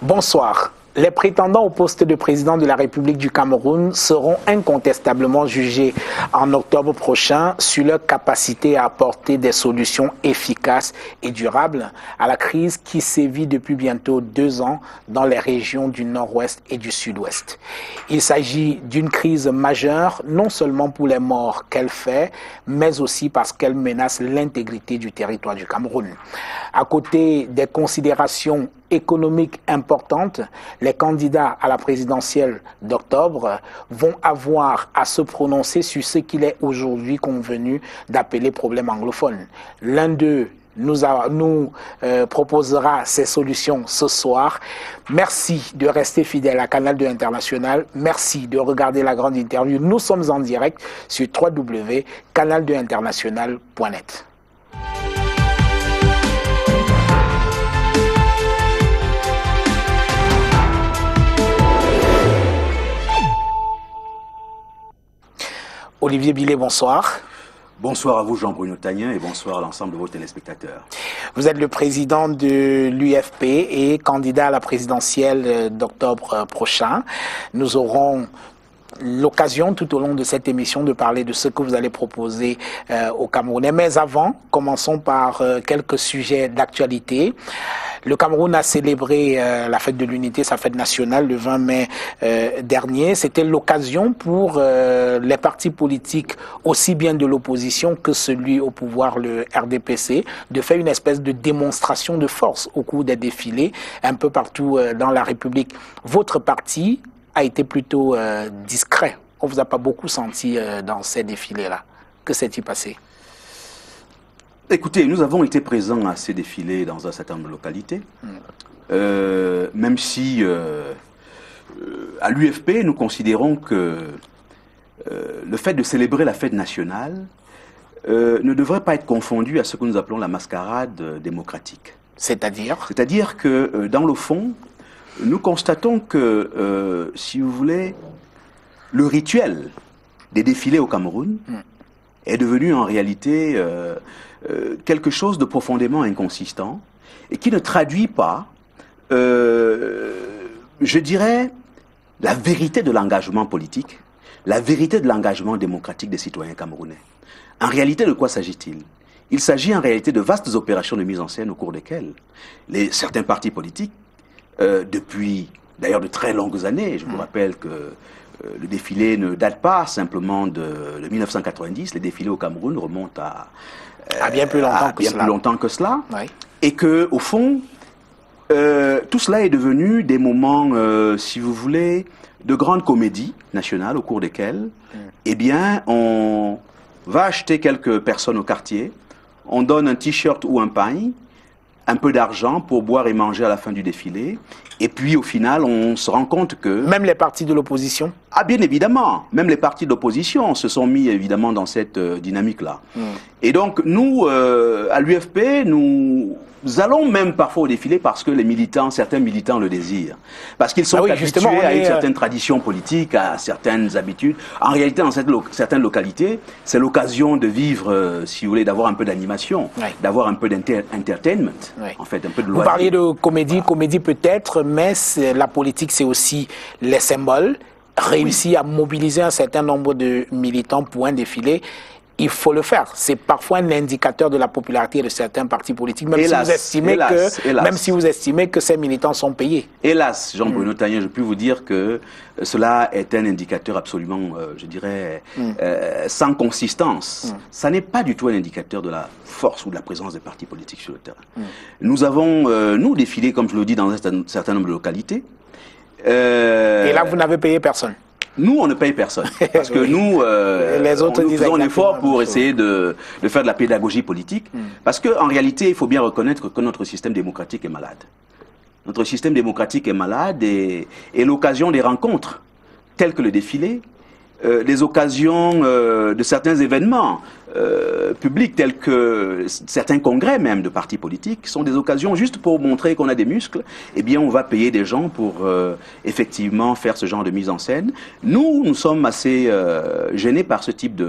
Bonsoir. Les prétendants au poste de président de la République du Cameroun seront incontestablement jugés en octobre prochain sur leur capacité à apporter des solutions efficaces et durables à la crise qui sévit depuis bientôt 2 ans dans les régions du Nord-Ouest et du Sud-Ouest. Il s'agit d'une crise majeure, non seulement pour les morts qu'elle fait, mais aussi parce qu'elle menace l'intégrité du territoire du Cameroun. À côté des considérations économiques importantes, les candidats à la présidentielle d'octobre vont avoir à se prononcer sur ce qu'il est aujourd'hui convenu d'appeler problème anglophone. L'un d'eux nous proposera ses solutions ce soir. Merci de rester fidèle à Canal 2 International. Merci de regarder la grande interview. Nous sommes en direct sur www.canal2international.net. Olivier Billet, bonsoir. Bonsoir à vous Jean-Bruno Tagnin et bonsoir à l'ensemble de vos téléspectateurs. Vous êtes le président de l'UFP et candidat à la présidentielle d'octobre prochain. Nous aurons l'occasion tout au long de cette émission de parler de ce que vous allez proposer aux Camerounais. Mais avant, commençons par quelques sujets d'actualité. Le Cameroun a célébré la fête de l'unité, sa fête nationale, le 20 mai dernier. C'était l'occasion pour les partis politiques, aussi bien de l'opposition que celui au pouvoir, le RDPC, de faire une espèce de démonstration de force au cours des défilés un peu partout dans la République. Votre parti a été plutôt discret. On ne vous a pas beaucoup senti dans ces défilés-là. Que s'est-il passé ? Écoutez, nous avons été présents à ces défilés dans un certain nombre de localités, même si à l'UFP, nous considérons que le fait de célébrer la fête nationale ne devrait pas être confondu à ce que nous appelons la mascarade démocratique. C'est-à-dire ? C'est-à-dire que dans le fond, nous constatons que, si vous voulez, le rituel des défilés au Cameroun est devenu en réalité quelque chose de profondément inconsistant et qui ne traduit pas, je dirais, la vérité de l'engagement politique, la vérité de l'engagement démocratique des citoyens camerounais. En réalité, de quoi s'agit-il ? Il s'agit en réalité de vastes opérations de mise en scène au cours desquelles certains partis politiques, depuis d'ailleurs de très longues années, je vous rappelle que le défilé ne date pas simplement de 1990, les défilés au Cameroun remontent à bien plus longtemps que cela, oui. Et que au fond, tout cela est devenu des moments, si vous voulez, de grande comédie nationale au cours desquelles, eh bien, on va acheter quelques personnes au quartier, on donne un t-shirt ou un pagne, un peu d'argent pour boire et manger à la fin du défilé. Et puis, au final, on se rend compte que... Même les partis de l'opposition ? Ah, bien évidemment. Même les partis d'opposition se sont mis, évidemment, dans cette dynamique-là. Et donc, nous, à l'UFP, nous allons même parfois au défilé parce que les militants, certains militants le désirent. Parce qu'ils sont habitués à une certaine tradition politique, à certaines habitudes. En réalité, dans certaines localités, c'est l'occasion de vivre, si vous voulez, d'avoir un peu d'animation, d'avoir un peu d'entertainment, en fait, un peu de loisir. Vous parliez de comédie, comédie peut-être, mais la politique, c'est aussi les symboles. Réussir à mobiliser un certain nombre de militants pour un défilé, il faut le faire. C'est parfois un indicateur de la popularité de certains partis politiques, même, si vous estimez que ces militants sont payés. Hélas, Jean-Bruno Tagnin, je puis vous dire que cela est un indicateur absolument, je dirais, sans consistance. Ça n'est pas du tout un indicateur de la force ou de la présence des partis politiques sur le terrain. Nous avons, nous, défilé, comme je le dis, dans un certain nombre de localités. Et là, vous n'avez payé personne? Nous, on ne paye personne. Parce que nous, nous faisons un effort pour essayer de faire de la pédagogie politique. Parce qu'en réalité, il faut bien reconnaître que notre système démocratique est malade. Notre système démocratique est malade et l'occasion des rencontres, telles que le défilé, des occasions de certains événements publics, tels que certains congrès même de partis politiques, sont des occasions juste pour montrer qu'on a des muscles. Eh bien, on va payer des gens pour effectivement faire ce genre de mise en scène. Nous sommes assez gênés par ce type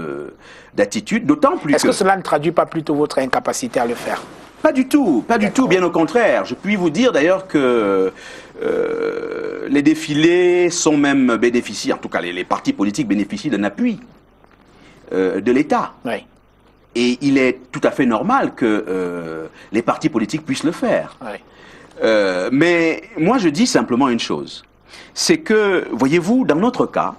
d'attitude, d'autant plus Est-ce que cela ne traduit pas plutôt votre incapacité à le faire? Pas du tout, pas du tout, bien au contraire. Je puis vous dire d'ailleurs que les défilés sont même bénéficient, en tout cas les partis politiques bénéficient d'un appui de l'État. Oui. Et il est tout à fait normal que les partis politiques puissent le faire. Oui. Mais moi je dis simplement une chose, c'est que, voyez-vous, dans notre cas,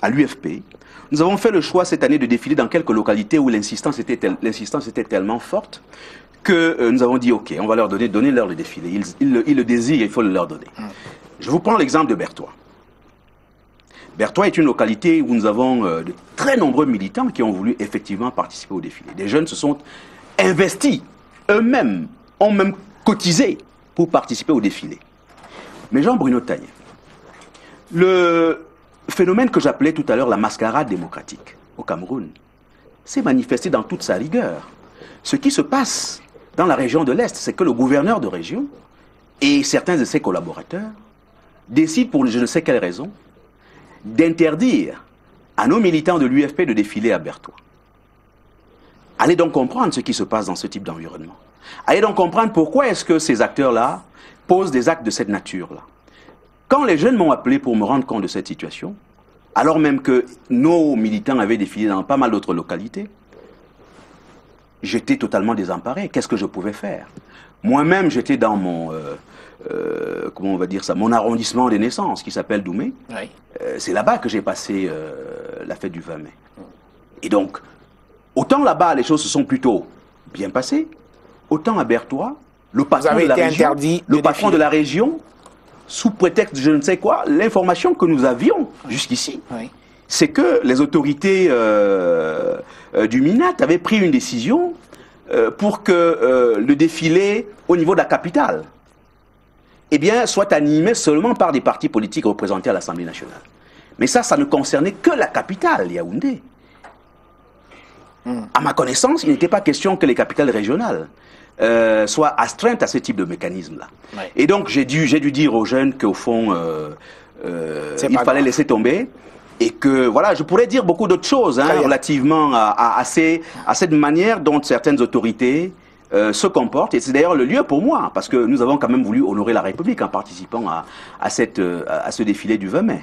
à l'UFP, nous avons fait le choix cette année de défiler dans quelques localités où l'insistance était tellement forte que nous avons dit, ok, on va leur donner-leur le défilé. Ils le désirent, il faut le leur donner. Je vous prends l'exemple de Berthois. Berthois est une localité où nous avons de très nombreux militants qui ont voulu effectivement participer au défilé. Des jeunes se sont investis, eux-mêmes, ont même cotisé pour participer au défilé. Mais Jean-Bruno Tagné, le phénomène que j'appelais tout à l'heure la mascarade démocratique au Cameroun s'est manifesté dans toute sa rigueur. Ce qui se passe dans la région de l'Est, c'est que le gouverneur de région et certains de ses collaborateurs décident pour je ne sais quelle raison d'interdire à nos militants de l'UFP de défiler à Berthois. Allez donc comprendre ce qui se passe dans ce type d'environnement. Allez donc comprendre pourquoi est-ce que ces acteurs-là posent des actes de cette nature-là. Quand les jeunes m'ont appelé pour me rendre compte de cette situation, alors même que nos militants avaient défilé dans pas mal d'autres localités, j'étais totalement désemparé. Qu'est-ce que je pouvais faire? Moi-même, j'étais dans mon, comment on va dire ça, mon arrondissement des naissances qui s'appelle Doumé. Oui. C'est là-bas que j'ai passé la fête du 20 mai. Et donc, autant là-bas, les choses se sont plutôt bien passées, autant à Berthois, le patron de la région, sous prétexte de je ne sais quoi, l'information que nous avions jusqu'ici, c'est que les autorités du MINAT avaient pris une décision pour que le défilé au niveau de la capitale soit animé seulement par des partis politiques représentés à l'Assemblée nationale. Mais ça ne concernait que la capitale, Yaoundé. À ma connaissance, il n'était pas question que les capitales régionales soient astreintes à ce type de mécanisme-là. Ouais. Et donc, j'ai dû dire aux jeunes qu'au fond, il fallait laisser tomber. Et que, voilà, je pourrais dire beaucoup d'autres choses relativement à cette manière dont certaines autorités se comportent. Et c'est d'ailleurs le lieu pour moi, parce que nous avons quand même voulu honorer la République en participant à ce défilé du 20 mai.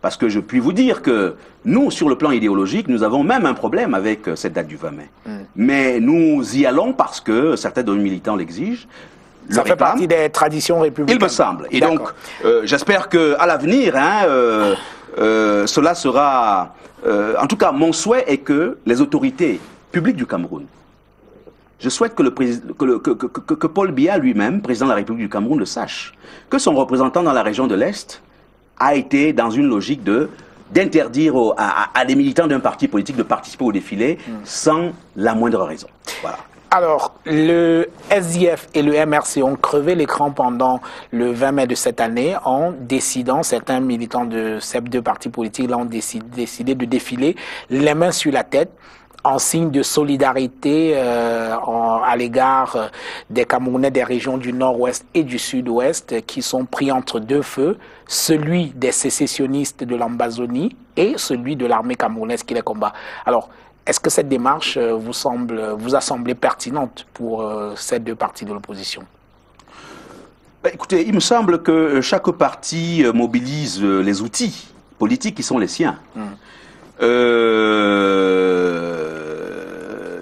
Parce que je puis vous dire que nous, sur le plan idéologique, nous avons même un problème avec cette date du 20 mai. Mais nous y allons parce que certains de nos militants l'exigent. Ça fait partie des traditions républicaines. Il me semble. Et donc, j'espère qu'à l'avenir, cela sera... en tout cas, mon souhait est que les autorités publiques du Cameroun, je souhaite que Paul Biya lui-même, président de la République du Cameroun, le sache, que son représentant dans la région de l'Est a été dans une logique d'interdire à des militants d'un parti politique de participer au défilé sans la moindre raison. Voilà. Alors, le SDF et le MRC ont crevé l'écran pendant le 20 mai de cette année en décidant, certains militants de ces deux partis politiques là ont décidé de défiler les mains sur la tête en signe de solidarité à l'égard des Camerounais des régions du Nord-Ouest et du Sud-Ouest qui sont pris entre deux feux, celui des sécessionnistes de l'Ambazonie et celui de l'armée camerounaise qui les combat. Alors, est-ce que cette démarche vous a semblé pertinente pour ces deux partis de l'opposition? Écoutez, il me semble que chaque parti mobilise les outils politiques qui sont les siens.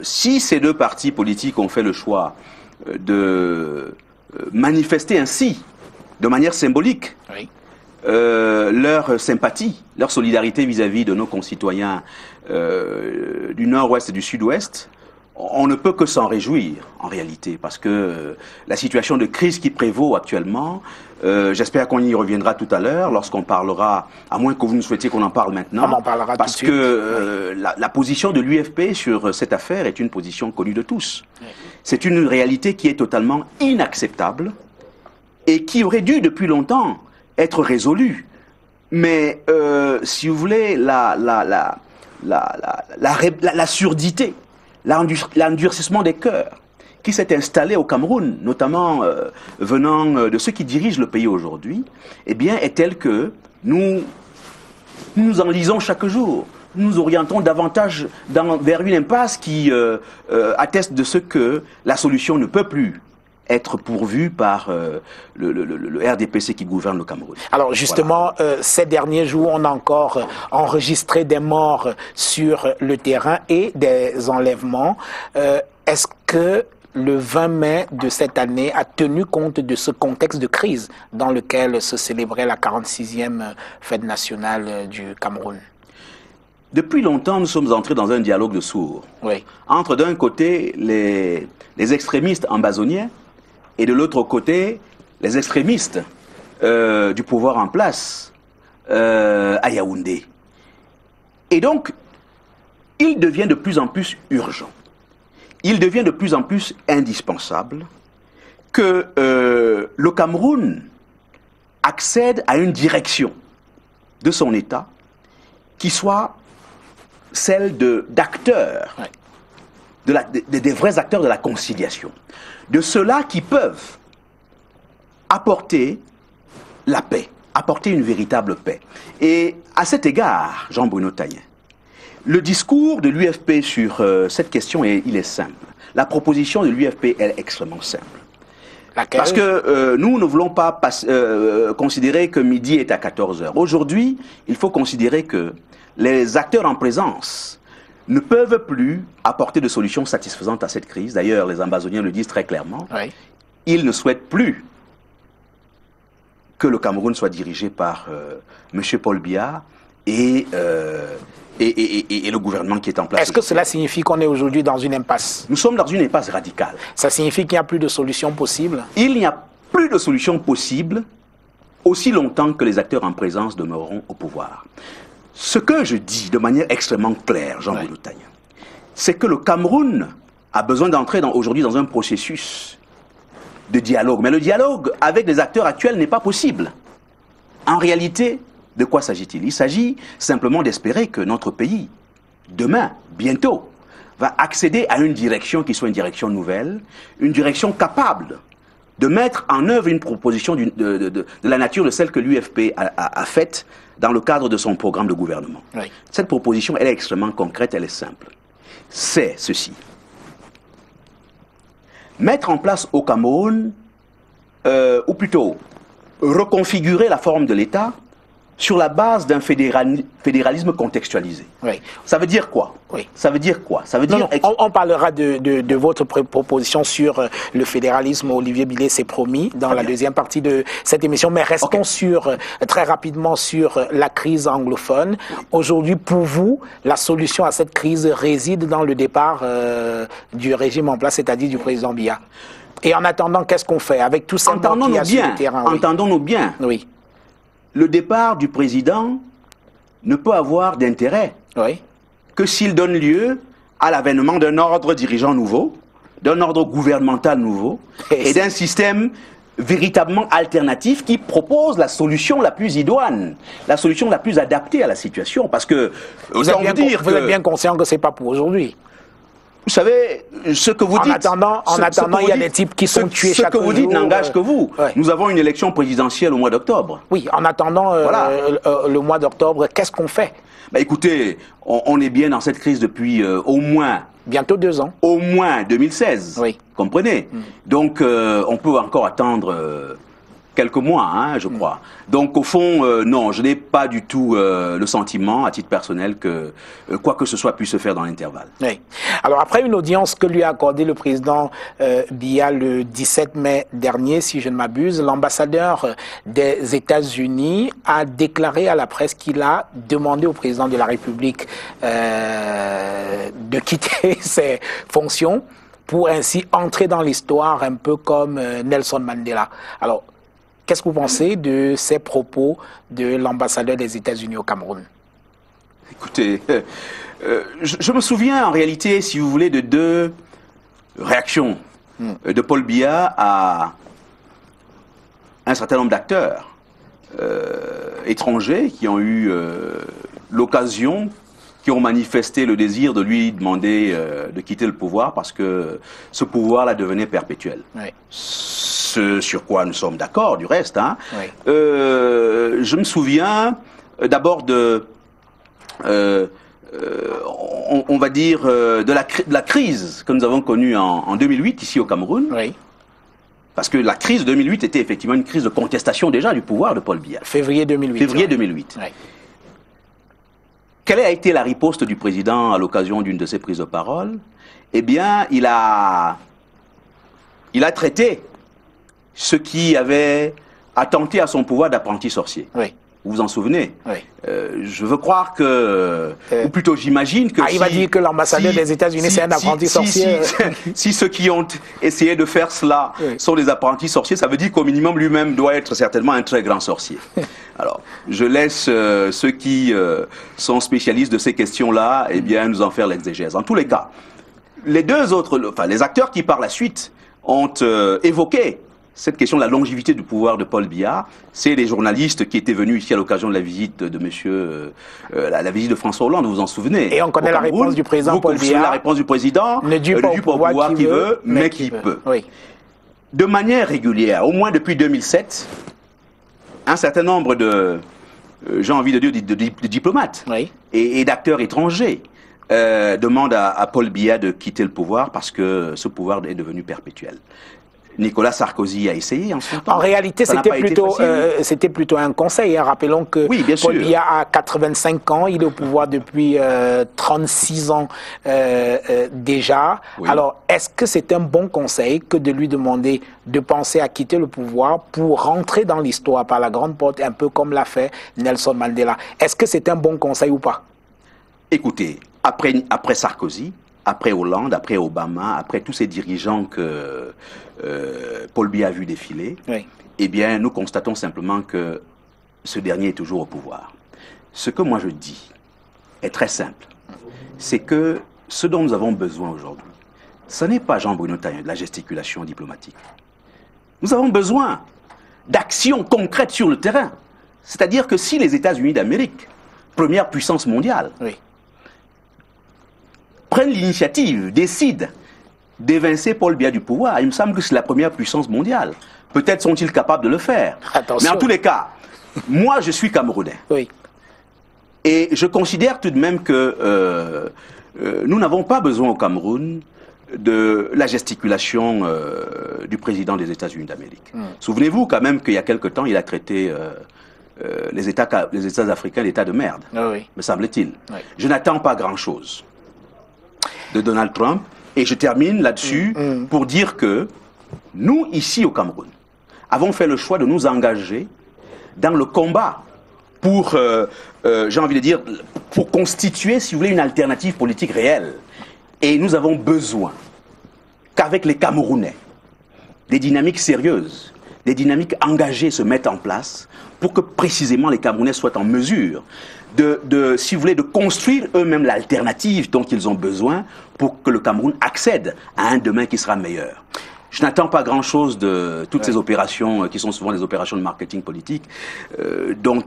Si ces deux partis politiques ont fait le choix de manifester ainsi, de manière symbolique, leur sympathie, leur solidarité vis-à-vis de nos concitoyens du Nord-Ouest et du Sud-Ouest, on ne peut que s'en réjouir en réalité, parce que la situation de crise qui prévaut actuellement, j'espère qu'on y reviendra tout à l'heure lorsqu'on parlera, à moins que vous ne souhaitiez qu'on en parle maintenant, on en parlera parce tout de que la position de l'UFP sur cette affaire est une position connue de tous. C'est une réalité qui est totalement inacceptable et qui aurait dû depuis longtemps être résolue. Mais si vous voulez, la surdité, l'endurcissement des cœurs qui s'est installé au Cameroun, notamment venant de ceux qui dirigent le pays aujourd'hui, eh bien, est tel que nous en lisons chaque jour. Nous nous orientons davantage vers une impasse qui atteste de ce que la solution ne peut plus être pourvus par le RDPC qui gouverne le Cameroun. Alors justement, voilà. Ces derniers jours, on a encore enregistré des morts sur le terrain et des enlèvements. Est-ce que le 20 mai de cette année a tenu compte de ce contexte de crise dans lequel se célébrait la 46e fête nationale du Cameroun? Depuis longtemps, nous sommes entrés dans un dialogue de sourds. Oui. Entre d'un côté les extrémistes ambazoniens et de l'autre côté les extrémistes du pouvoir en place à Yaoundé. Et donc, il devient de plus en plus urgent. Il devient de plus en plus indispensable que le Cameroun accède à une direction de son État qui soit celle d'acteurs, des vrais acteurs de la conciliation, de ceux-là qui peuvent apporter la paix, apporter une véritable paix. Et à cet égard, Jean-Bruno Taillen, le discours de l'UFP sur cette question, il est simple. La proposition de l'UFP est extrêmement simple. Laquelle? Parce que nous ne voulons pas considérer que midi est à 14 h. Aujourd'hui, il faut considérer que les acteurs en présence ne peuvent plus apporter de solutions satisfaisantes à cette crise. D'ailleurs, les Ambazoniens le disent très clairement. Oui. Ils ne souhaitent plus que le Cameroun soit dirigé par M. Paul Biya et le gouvernement qui est en place. Est-ce que cela signifie qu'on est aujourd'hui dans une impasse? Nous sommes dans une impasse radicale. Ça signifie qu'il n'y a plus de solution possible? Il n'y a plus de solution possible aussi longtemps que les acteurs en présence demeureront au pouvoir. Ce que je dis de manière extrêmement claire, Jean-Bruno Taillen, c'est que le Cameroun a besoin d'entrer aujourd'hui dans un processus de dialogue. Mais le dialogue avec les acteurs actuels n'est pas possible. En réalité, de quoi s'agit-il? Il s'agit simplement d'espérer que notre pays, demain, bientôt, va accéder à une direction qui soit une direction nouvelle, une direction capable de mettre en œuvre une proposition de la nature de celle que l'UFP a faite dans le cadre de son programme de gouvernement. Oui. Cette proposition, elle est extrêmement concrète, elle est simple. C'est ceci. Mettre en place au Cameroun, ou plutôt reconfigurer la forme de l'État sur la base d'un fédéralisme contextualisé. Oui. Ça veut dire quoi? Oui. Ça veut dire quoi? Ça veut dire... On parlera de votre proposition sur le fédéralisme. Olivier Billet s'est promis dans la deuxième partie de cette émission. Mais restons très rapidement sur la crise anglophone. Aujourd'hui, pour vous, la solution à cette crise réside dans le départ du régime en place, c'est-à-dire du président Biya. Et en attendant, qu'est-ce qu'on fait avec tout ça qui a sur le terrain? Entendons-nous bien. Oui. Le départ du président ne peut avoir d'intérêt que s'il donne lieu à l'avènement d'un ordre dirigeant nouveau, d'un ordre gouvernemental nouveau et d'un système véritablement alternatif qui propose la solution la plus idoine, la solution la plus adaptée à la situation. Parce que vous êtes bien conscient que ce n'est pas pour aujourd'hui. Vous savez, ce que vous dites... En attendant, il y a des types qui sont tués chaque jour. Ce que vous dites n'engage que vous. Nous avons une élection présidentielle au mois d'octobre. Oui, en attendant le mois d'octobre, qu'est-ce qu'on fait? Écoutez, on est bien dans cette crise depuis au moins... Bientôt 2 ans. Au moins 2016. Oui. Comprenez? Donc, on peut encore attendre... quelques mois, je crois. Donc, au fond, non, je n'ai pas du tout le sentiment, à titre personnel, que quoi que ce soit puisse se faire dans l'intervalle. Oui. Alors, après une audience que lui a accordée le président Biya le 17 mai dernier, si je ne m'abuse, l'ambassadeur des États-Unis a déclaré à la presse qu'il a demandé au président de la République de quitter ses fonctions pour ainsi entrer dans l'histoire un peu comme Nelson Mandela. Alors, qu'est-ce que vous pensez de ces propos de l'ambassadeur des États-Unis au Cameroun? Écoutez, je me souviens en réalité, si vous voulez, de 2 réactions de Paul Biya à un certain nombre d'acteurs étrangers qui ont eu l'occasion, qui ont manifesté le désir de lui demander de quitter le pouvoir parce que ce pouvoir-là devenait perpétuel. Oui. Ce sur quoi nous sommes d'accord, du reste. Hein. Oui. Je me souviens d'abord de, on va dire, de la crise que nous avons connue en 2008 ici au Cameroun. Oui. Parce que la crise de 2008 était effectivement une crise de contestation déjà du pouvoir de Paul Biya. Février 2008. Février 2008. Ouais. Quelle a été la riposte du président à l'occasion d'une de ses prises de parole? Eh bien, il a traité ceux qui avaient attenté à son pouvoir d'apprenti sorcier. Oui. Vous vous en souvenez? Oui. Je veux croire que, ou plutôt j'imagine que... il va dire que l'ambassadeur des États-Unis c'est un apprenti sorcier. Si ceux qui ont essayé de faire cela sont des apprentis sorciers, ça veut dire qu'au minimum lui-même doit être certainement un très grand sorcier. Alors, je laisse ceux qui sont spécialistes de ces questions-là, eh bien, nous en faire l'exégèse. En tous les cas, les deux autres, enfin, les acteurs qui par la suite ont évoqué cette question de la longévité du pouvoir de Paul Biya, c'est les journalistes qui étaient venus ici à l'occasion de la visite de monsieur, la visite de François Hollande, vous vous en souvenez? Et on connaît la réponse du président Paul Biya. La réponse du président, ne dû pas au pouvoir qui veut, mais qui peut. Oui. De manière régulière, au moins depuis 2007, un certain nombre de, j'ai envie de dire, de diplomates et d'acteurs étrangers demandent à Paul Biya de quitter le pouvoir parce que ce pouvoir est devenu perpétuel. Nicolas Sarkozy a essayé en son temps. En réalité, c'était plutôt un conseil. Hein. Rappelons que Paul Biya a 85 ans, il est au pouvoir depuis 36 ans déjà. Oui. Alors, est-ce que c'est un bon conseil que de lui demander de penser à quitter le pouvoir pour rentrer dans l'histoire par la grande porte, un peu comme l'a fait Nelson Mandela? Est-ce que c'est un bon conseil ou pas? Écoutez, après Sarkozy, après Hollande, après Obama, après tous ces dirigeants que Paul Biya a vu défiler, eh bien, nous constatons simplement que ce dernier est toujours au pouvoir. Ce que moi je dis est très simple. C'est que ce dont nous avons besoin aujourd'hui, ce n'est pas Jean-Bruno Tailleul, de la gesticulation diplomatique. Nous avons besoin d'actions concrètes sur le terrain. C'est-à-dire que si les États-Unis d'Amérique, première puissance mondiale, prennent l'initiative, décident d'évincer Paul Biya du pouvoir, il me semble que c'est la première puissance mondiale. Peut-être sont-ils capables de le faire. Attention. Mais en tous les cas, moi je suis Camerounais. Et je considère tout de même que nous n'avons pas besoin au Cameroun de la gesticulation du président des États-Unis d'Amérique. Souvenez-vous quand même qu'il y a quelque temps, il a traité les États africains d'état de merde, me semble-t-il. Je n'attends pas grand-chose de Donald Trump. Et je termine là-dessus pour dire que nous, ici au Cameroun, avons fait le choix de nous engager dans le combat pour, j'ai envie de dire, pour constituer, si vous voulez, une alternative politique réelle. Et nous avons besoin qu'avec les Camerounais, des dynamiques sérieuses, des dynamiques engagées se mettent en place pour que précisément les Camerounais soient en mesure si vous voulez, de construire eux-mêmes l'alternative dont ils ont besoin pour que le Cameroun accède à un demain qui sera meilleur. Je n'attends pas grand-chose de toutes ces opérations qui sont souvent des opérations de marketing politique dont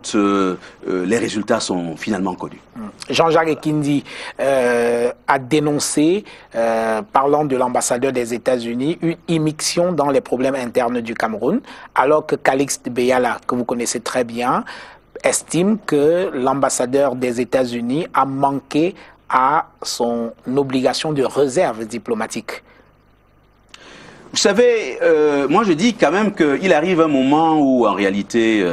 les résultats sont finalement connus. Jean-Jacques Ekindi a dénoncé, parlant de l'ambassadeur des États-Unis, une immixtion dans les problèmes internes du Cameroun, alors que Calixte Beyala, que vous connaissez très bien, estime que l'ambassadeur des États-Unis a manqué à son obligation de réserve diplomatique. Vous savez, moi je dis quand même qu'il arrive un moment où en réalité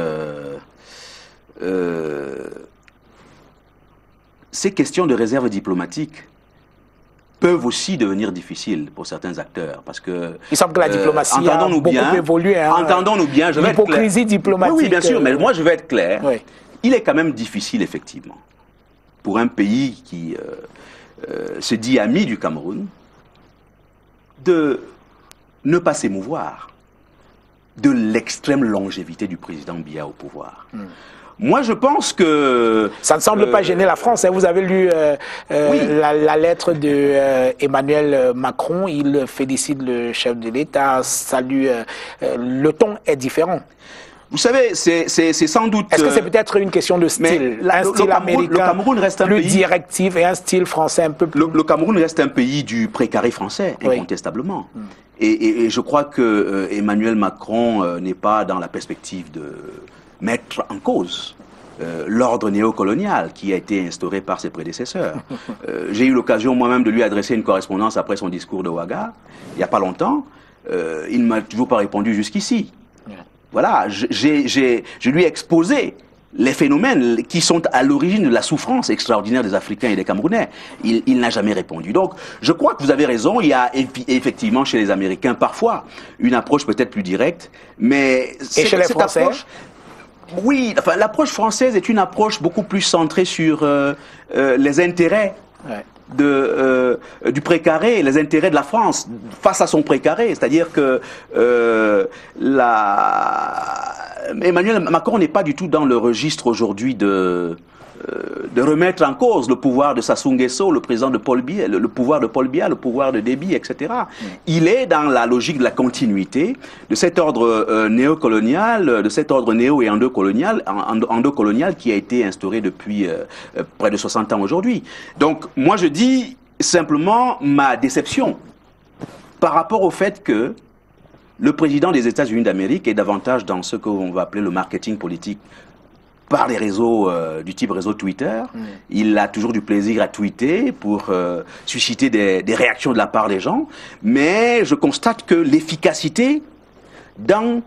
ces questions de réserve diplomatique peuvent aussi devenir difficiles pour certains acteurs, parce que... Il semble que la diplomatie a beaucoup évolué. Hein, entendons-nous bien, je vais être clair. L'hypocrisie diplomatique. Oui, bien sûr, mais moi je vais être clair. Il est quand même difficile, effectivement, pour un pays qui se dit ami du Cameroun, de ne pas s'émouvoir de l'extrême longévité du président Biya au pouvoir. Moi, je pense que... Ça ne semble pas gêner la France. Hein. Vous avez lu la lettre de Emmanuel Macron. Il félicite le chef de l'État, salue... le ton est différent. Vous savez, c'est sans doute... Est-ce que c'est peut-être une question de style? Un style américain, le Cameroun reste un plus directif, et un style français un peu plus... Le Cameroun reste un pays du précaré français, incontestablement. Et je crois que Emmanuel Macron n'est pas dans la perspective de mettre en cause l'ordre néocolonial qui a été instauré par ses prédécesseurs. J'ai eu l'occasion moi-même de lui adresser une correspondance après son discours de Ouaga, il n'y a pas longtemps. il ne m'a toujours pas répondu jusqu'ici. Voilà, je lui ai exposé les phénomènes qui sont à l'origine de la souffrance extraordinaire des Africains et des Camerounais. Il n'a jamais répondu. Donc, je crois que vous avez raison, il y a effectivement chez les Américains parfois une approche peut-être plus directe, mais chez les Français oui, enfin, l'approche française est une approche beaucoup plus centrée sur les intérêts du précaré, les intérêts de la France face à son précaré. C'est-à-dire que Emmanuel Macron n'est pas du tout dans le registre aujourd'hui de remettre en cause le pouvoir de Sassou Nguesso, le président de Paul Biya, le pouvoir de Paul Biya, le pouvoir de Déby, etc. Il est dans la logique de la continuité de cet ordre néocolonial, de cet ordre néo- et endocolonial qui a été instauré depuis près de 60 ans aujourd'hui. Donc, moi je dis simplement ma déception par rapport au fait que le président des États-Unis d'Amérique est davantage dans ce qu'on va appeler le marketing politique par les réseaux du type réseau Twitter. Il a toujours du plaisir à tweeter pour susciter des réactions de la part des gens. Mais je constate que l'efficacité dans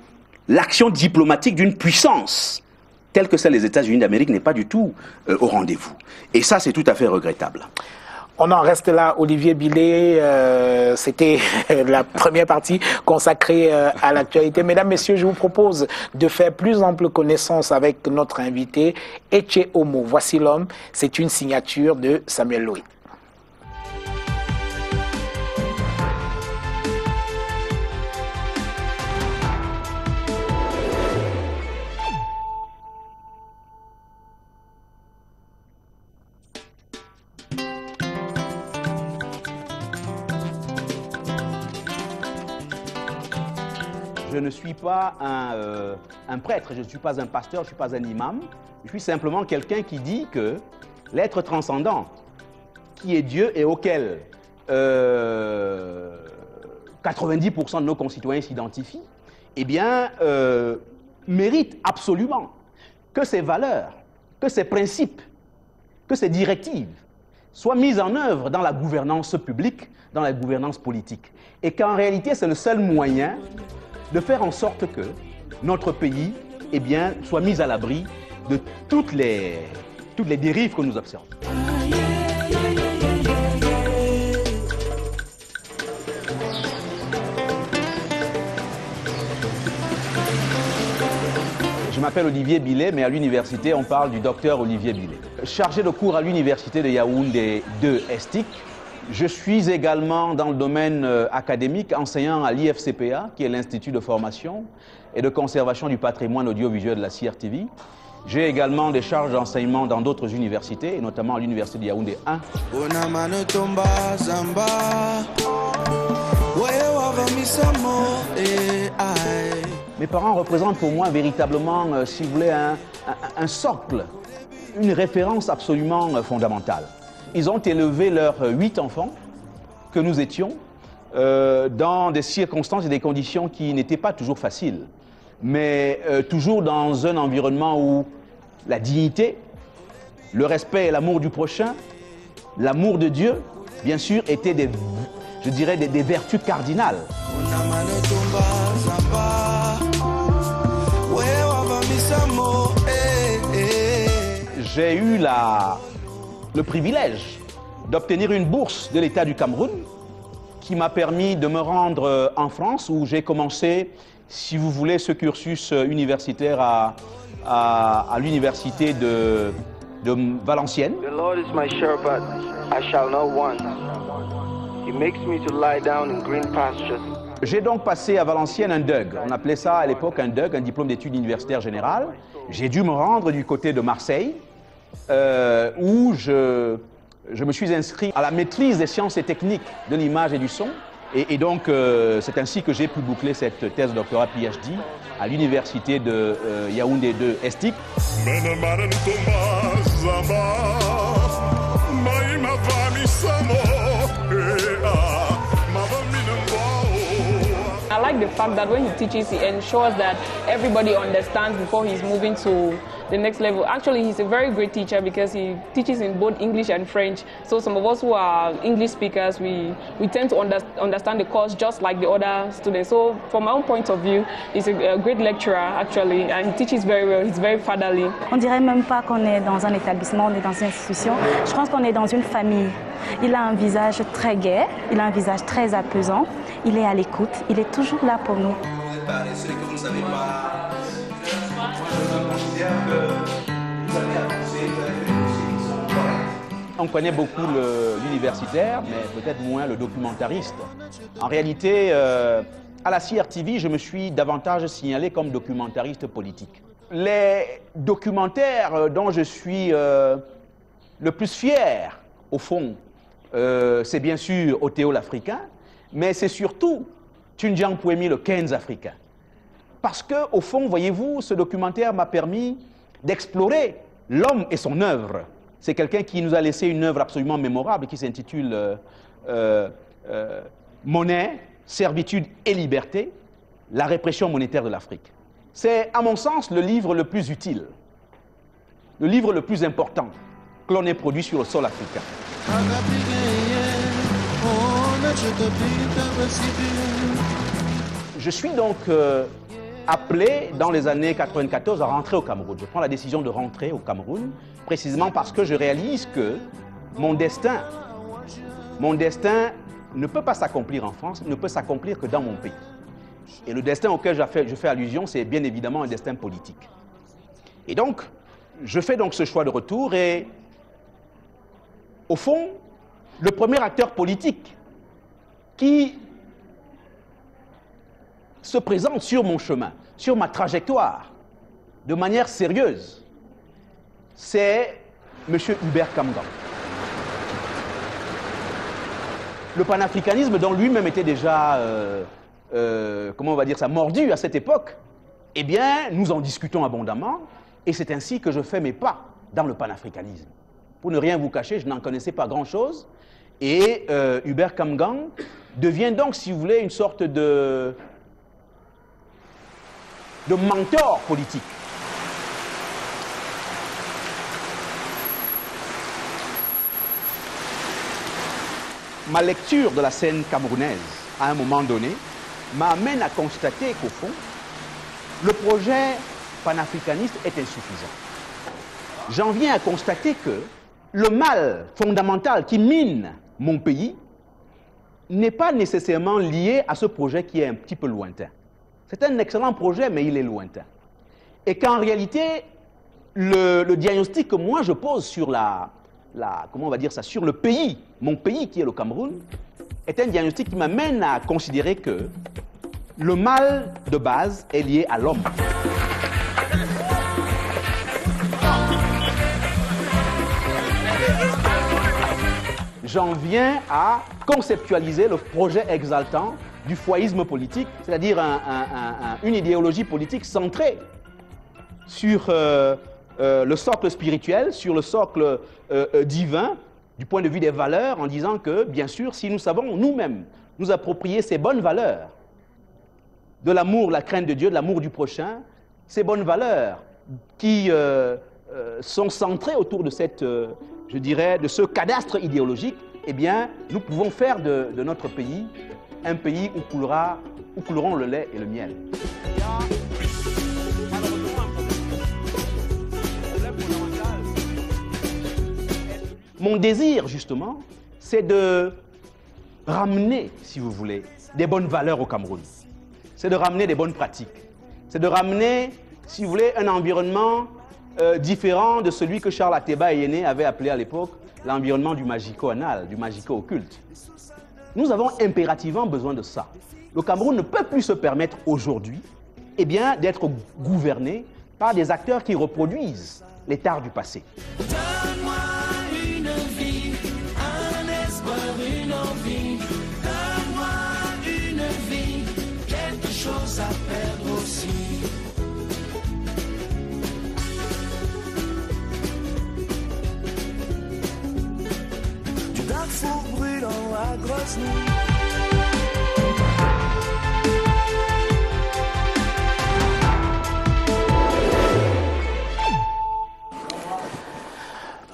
l'action diplomatique d'une puissance telle que celle des États-Unis d'Amérique n'est pas du tout au rendez-vous. Et ça, c'est tout à fait regrettable. On en reste là, Olivier Billet. C'était la première partie consacrée à l'actualité. Mesdames, Messieurs, je vous propose de faire plus ample connaissance avec notre invité, Etche Homo. Voici l'homme. C'est une signature de Samuel Louis. Je ne suis pas un prêtre, je ne suis pas un pasteur, je ne suis pas un imam. Je suis simplement quelqu'un qui dit que l'être transcendant, qui est Dieu et auquel 90% de nos concitoyens s'identifient, eh bien, mérite absolument que ces valeurs, que ces principes, que ces directives soient mises en œuvre dans la gouvernance publique, dans la gouvernance politique. Et qu'en réalité, c'est le seul moyen de faire en sorte que notre pays soit mis à l'abri de toutes les dérives que nous observons. Je m'appelle Olivier Billet, mais à l'université, on parle du docteur Olivier Billet. Chargé de cours à l'université de Yaoundé 2 Estic, je suis également dans le domaine académique, enseignant à l'IFCPA, qui est l'Institut de formation et de conservation du patrimoine audiovisuel de la CRTV. J'ai également des charges d'enseignement dans d'autres universités, et notamment à l'université de Yaoundé 1. Mes parents représentent pour moi véritablement, si vous voulez, un socle, une référence absolument fondamentale. Ils ont élevé leurs 8 enfants, que nous étions, dans des circonstances et des conditions qui n'étaient pas toujours faciles, mais toujours dans un environnement où la dignité, le respect et l'amour du prochain, l'amour de Dieu, bien sûr, étaient des vertus cardinales. J'ai eu le privilège d'obtenir une bourse de l'État du Cameroun qui m'a permis de me rendre en France où j'ai commencé, si vous voulez, ce cursus universitaire à l'université de Valenciennes. The Lord is my shepherd, I shall not want. He makes me to lie down in green pastures. J'ai donc passé à Valenciennes un DUG. On appelait ça à l'époque un DUG, un diplôme d'études universitaires générales. J'ai dû me rendre du côté de Marseille, où je me suis inscrit à la maîtrise des sciences et techniques de l'image et du son. Et donc, c'est ainsi que j'ai pu boucler cette thèse de doctorat PhD à l'université de Yaoundé 2 Estic. I like the fact that when he teaches, he ensures that everybody understands before he's moving to the next level. Actually, he's a very great teacher because he teaches in both English and French. So some of us who are English speakers, we tend to understand the course just like the other students. So from my own point of view, he's a great lecturer actually, and he teaches very well. He's very fatherly. On dirait même pas qu'on est dans un établissement, on est dans une institution. Je pense qu'on est dans une famille. Il a un visage très gai, il a un visage très apaisant, il est à l'écoute, il est toujours là pour nous. Ce que vous ne savez pas, je considère que vous avez avancé, vous avez fait des dossiers qui sont corrects. On connaît beaucoup l'universitaire, mais peut-être moins le documentariste. En réalité, à la CRTV, je me suis davantage signalé comme documentariste politique. Les documentaires dont je suis le plus fier, au fond, c'est bien sûr Oteo l'Africain, mais c'est surtout Tunjang Puemi le 15 africain. Parce que, au fond, voyez-vous, ce documentaire m'a permis d'explorer l'homme et son œuvre. C'est quelqu'un qui nous a laissé une œuvre absolument mémorable qui s'intitule Monnaie, servitude et liberté, la répression monétaire de l'Afrique. C'est, à mon sens, le livre le plus utile, le livre le plus important que l'on ait produit sur le sol africain. Je suis donc appelé dans les années 94 à rentrer au Cameroun. Je prends la décision de rentrer au Cameroun précisément parce que je réalise que mon destin ne peut pas s'accomplir en France, ne peut s'accomplir que dans mon pays. Et le destin auquel je fais allusion, c'est bien évidemment un destin politique. Et donc, je fais donc ce choix de retour et, au fond, le premier acteur politique qui se présente sur mon chemin, sur ma trajectoire, de manière sérieuse, c'est M. Hubert Kamgang. Le panafricanisme, dont lui-même était déjà, comment on va dire ça, mordu à cette époque, eh bien, nous en discutons abondamment, et c'est ainsi que je fais mes pas dans le panafricanisme. Pour ne rien vous cacher, je n'en connaissais pas grand-chose, et Hubert Kamgang devient donc, si vous voulez, une sorte de mentor politique. Ma lecture de la scène camerounaise, à un moment donné, m'amène à constater qu'au fond, le projet panafricaniste est insuffisant. J'en viens à constater que le mal fondamental qui mine mon pays n'est pas nécessairement lié à ce projet qui est un petit peu lointain. C'est un excellent projet, mais il est lointain. Et qu'en réalité, le diagnostic que moi je pose sur comment on va dire ça, sur le pays, mon pays qui est le Cameroun, est un diagnostic qui m'amène à considérer que le mal de base est lié à l'homme. J'en viens à conceptualiser le projet exaltant du foyisme politique, c'est-à-dire une idéologie politique centrée sur le socle spirituel, sur le socle divin, du point de vue des valeurs, en disant que, bien sûr, si nous savons nous-mêmes nous approprier ces bonnes valeurs, de l'amour, la crainte de Dieu, de l'amour du prochain, ces bonnes valeurs qui sont centrées autour de cette, je dirais, de ce cadastre idéologique, eh bien, nous pouvons faire de notre pays un pays où couleront le lait et le miel. Mon désir, justement, c'est de ramener, si vous voulez, des bonnes valeurs au Cameroun. C'est de ramener des bonnes pratiques. C'est de ramener, si vous voulez, un environnement différent de celui que Charles Ateba Eyene avait appelé à l'époque l'environnement du magico-anal, du magico-occulte. Nous avons impérativement besoin de ça. Le Cameroun ne peut plus se permettre aujourd'hui, eh bien, d'être gouverné par des acteurs qui reproduisent les tares du passé. Donne-moi une vie, un espoir, une envie. Donne-moi une vie, quelque chose à perdre aussi. Du Darfour brûlant à Grozny.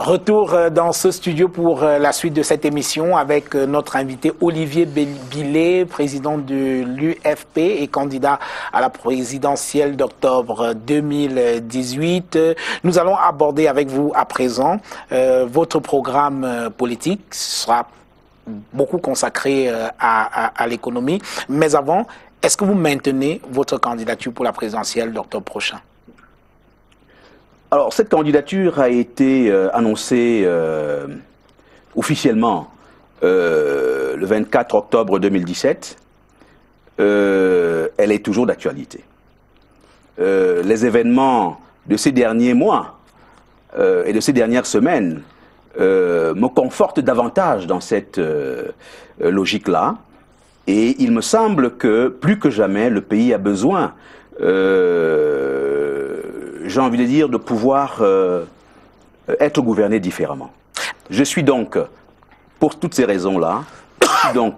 Retour dans ce studio pour la suite de cette émission avec notre invité Olivier Billet, président de l'UFP et candidat à la présidentielle d'octobre 2018. Nous allons aborder avec vous à présent votre programme politique. Ce sera beaucoup consacré à l'économie. Mais avant, est-ce que vous maintenez votre candidature pour la présidentielle d'octobre prochain? Alors, cette candidature a été annoncée officiellement le 24 octobre 2017. Elle est toujours d'actualité. Les événements de ces derniers mois et de ces dernières semaines me confortent davantage dans cette logique-là. Et il me semble que, plus que jamais, le pays a besoin j'ai envie de dire, de pouvoir être gouverné différemment. Je suis donc, pour toutes ces raisons-là,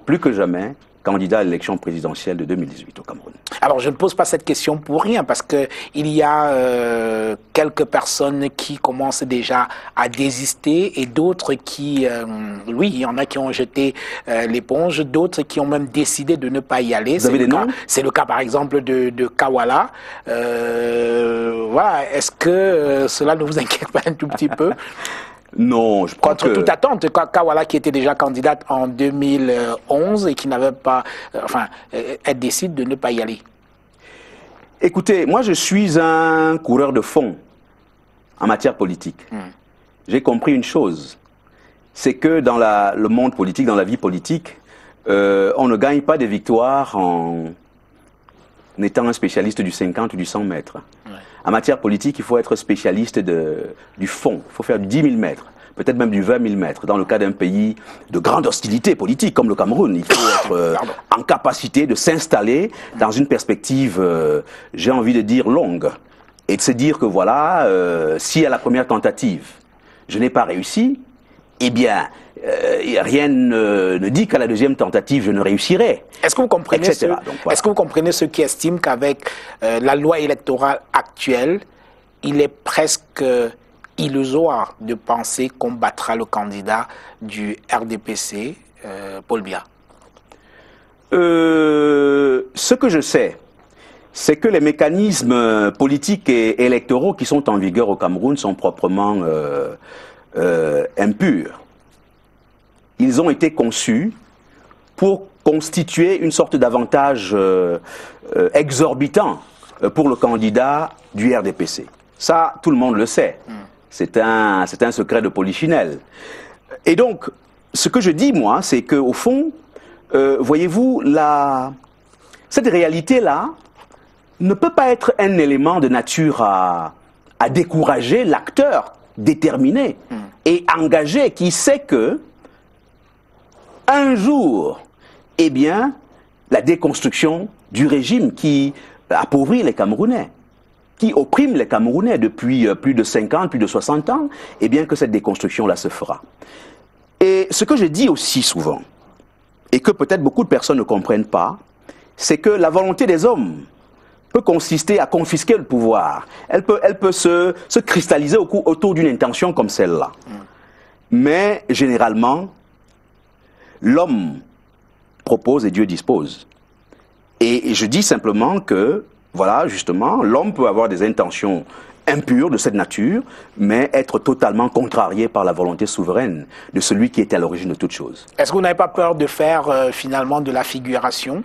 plus que jamais, candidat à l'élection présidentielle de 2018 au Cameroun. Alors, je ne pose pas cette question pour rien, parce qu'il y a quelques personnes qui commencent déjà à désister et d'autres qui, oui, il y en a qui ont jeté l'éponge, d'autres qui ont même décidé de ne pas y aller. Vous avez des noms? C'est le cas, par exemple, de Kawala. Voilà. Est-ce que cela ne vous inquiète pas un tout petit peu? Non, je crois Contre toute attente, Kawala qui était déjà candidate en 2011 et qui n'avait pas... elle décide de ne pas y aller. Écoutez, moi je suis un coureur de fond en matière politique. J'ai compris une chose, c'est que dans le monde politique, dans la vie politique, on ne gagne pas des victoires en étant un spécialiste du 50 ou du 100 mètres. En matière politique, il faut être spécialiste du fond. Il faut faire du 10 000 mètres, peut-être même du 20 000 mètres. Dans le cas d'un pays de grande hostilité politique comme le Cameroun, il faut être en capacité de s'installer dans une perspective, j'ai envie de dire, longue. Et de se dire que voilà, si à la première tentative, je n'ai pas réussi, eh bien, rien ne dit qu'à la deuxième tentative, je ne réussirai. Est-ce que vous comprenez, est-ce que vous comprenez ceux qui estiment qu'avec la loi électorale actuelle, il est presque illusoire de penser qu'on battra le candidat du RDPC, Paul Biya? Ce que je sais, c'est que les mécanismes politiques et électoraux qui sont en vigueur au Cameroun sont proprement impurs. Ils ont été conçus pour constituer une sorte d'avantage exorbitant pour le candidat du RDPC. Ça, tout le monde le sait. C'est un secret de polichinelle. Et donc, ce que je dis, moi, c'est qu'au fond, voyez-vous, cette réalité-là ne peut pas être un élément de nature à décourager l'acteur déterminé et engagé qui sait que un jour, eh bien, la déconstruction du régime qui appauvrit les Camerounais, qui opprime les Camerounais depuis plus de 50, plus de 60 ans, eh bien que cette déconstruction-là se fera. Et ce que je dis aussi souvent, et que peut-être beaucoup de personnes ne comprennent pas, c'est que la volonté des hommes peut consister à confisquer le pouvoir. Elle peut se cristalliser autour d'une intention comme celle-là. Mais généralement, l'homme propose et Dieu dispose. Et je dis simplement que, voilà, justement, l'homme peut avoir des intentions impures de cette nature, mais être totalement contrarié par la volonté souveraine de celui qui était à l'origine de toute chose. Est-ce que vous n'avez pas peur de faire finalement de la figuration,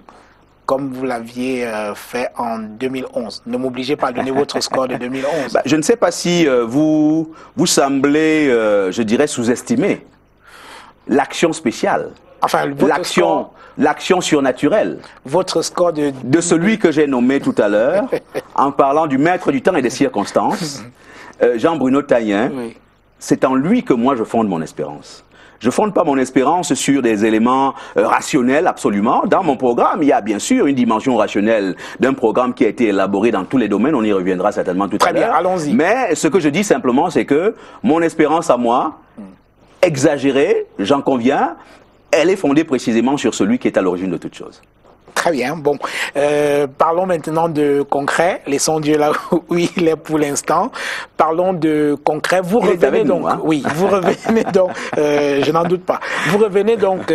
comme vous l'aviez fait en 2011? Ne m'obligez pas à donner votre score de 2011. Bah, je ne sais pas si vous semblez, je dirais, sous-estimer l'action spéciale. Enfin, l'action surnaturelle. Votre score de celui que j'ai nommé tout à l'heure, en parlant du maître du temps et des circonstances, Jean-Bruno Taïen, oui. C'est en lui que moi je fonde mon espérance. Je ne fonde pas mon espérance sur des éléments rationnels, absolument. Dans mon programme, il y a bien sûr une dimension rationnelle d'un programme qui a été élaboré dans tous les domaines. On y reviendra certainement tout à l'heure. Très bien, allons-y. Mais ce que je dis simplement, c'est que mon espérance à moi, exagérée, j'en conviens, elle est fondée précisément sur celui qui est à l'origine de toute chose. Très bien. Bon, parlons maintenant de concret. Laissons Dieu là où il est pour l'instant. Parlons de concret. Vous revenez donc. Nous, hein? Oui, vous revenez donc. Je n'en doute pas. Vous revenez donc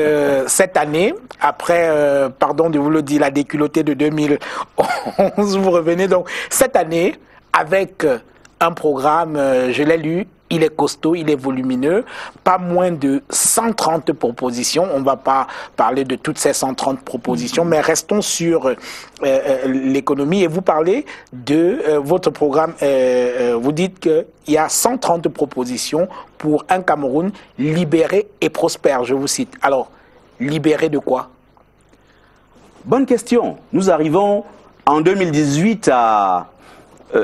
cette année après, pardon de vous le dire, la déculottée de 2011. Vous revenez donc cette année avec un programme. Je l'ai lu. Il est costaud, il est volumineux, pas moins de 130 propositions. On ne va pas parler de toutes ces 130 propositions, mais restons sur l'économie. Et vous parlez de votre programme. Vous dites qu'il y a 130 propositions pour un Cameroun libéré et prospère, je vous cite. Alors, libéré de quoi? Bonne question. Nous arrivons en 2018 à...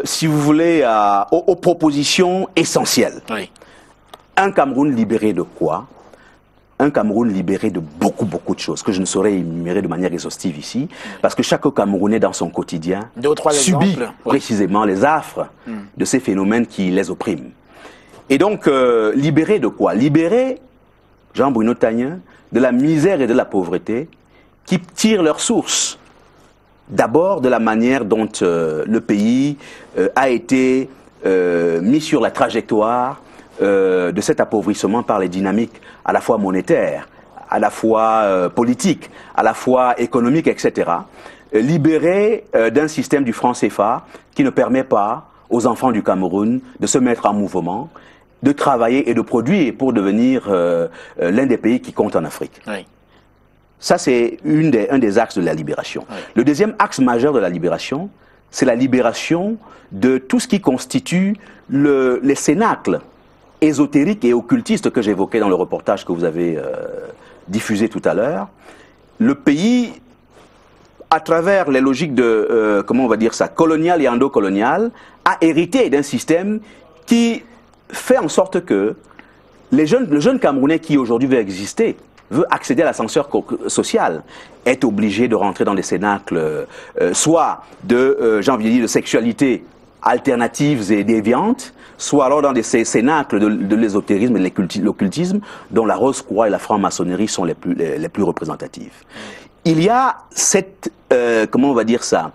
si vous voulez, aux propositions essentielles. Oui. Un Cameroun libéré de quoi? Un Cameroun libéré de beaucoup de choses que je ne saurais énumérer de manière exhaustive ici, parce que chaque Camerounais dans son quotidien subit précisément les affres de ces phénomènes qui les oppriment. Et donc, libéré de quoi? Libéré, Jean-Bruno Tagnin, de la misère et de la pauvreté qui tirent leurs sources. D'abord de la manière dont le pays a été mis sur la trajectoire de cet appauvrissement par les dynamiques à la fois monétaires, à la fois politiques, à la fois économiques, etc. Libéré d'un système du franc CFA qui ne permet pas aux enfants du Cameroun de se mettre en mouvement, de travailler et de produire pour devenir l'un des pays qui compte en Afrique. Oui. Ça, c'est un des axes de la libération. Oui. Le deuxième axe majeur de la libération, c'est la libération de tout ce qui constitue les cénacles ésotériques et occultistes que j'évoquais dans le reportage que vous avez diffusé tout à l'heure. Le pays, à travers les logiques de, comment on va dire ça, coloniales et endocoloniales, a hérité d'un système qui fait en sorte que le jeune Camerounais qui aujourd'hui veut exister, veut accéder à l'ascenseur social, est obligé de rentrer dans des cénacles, soit de, j'ai envie de dire, de sexualité alternatives et déviantes, soit alors dans des cénacles de l'ésotérisme et de l'occultisme, dont la Rose-Croix et la franc-maçonnerie sont les plus représentatives. Il y a cette, comment on va dire ça,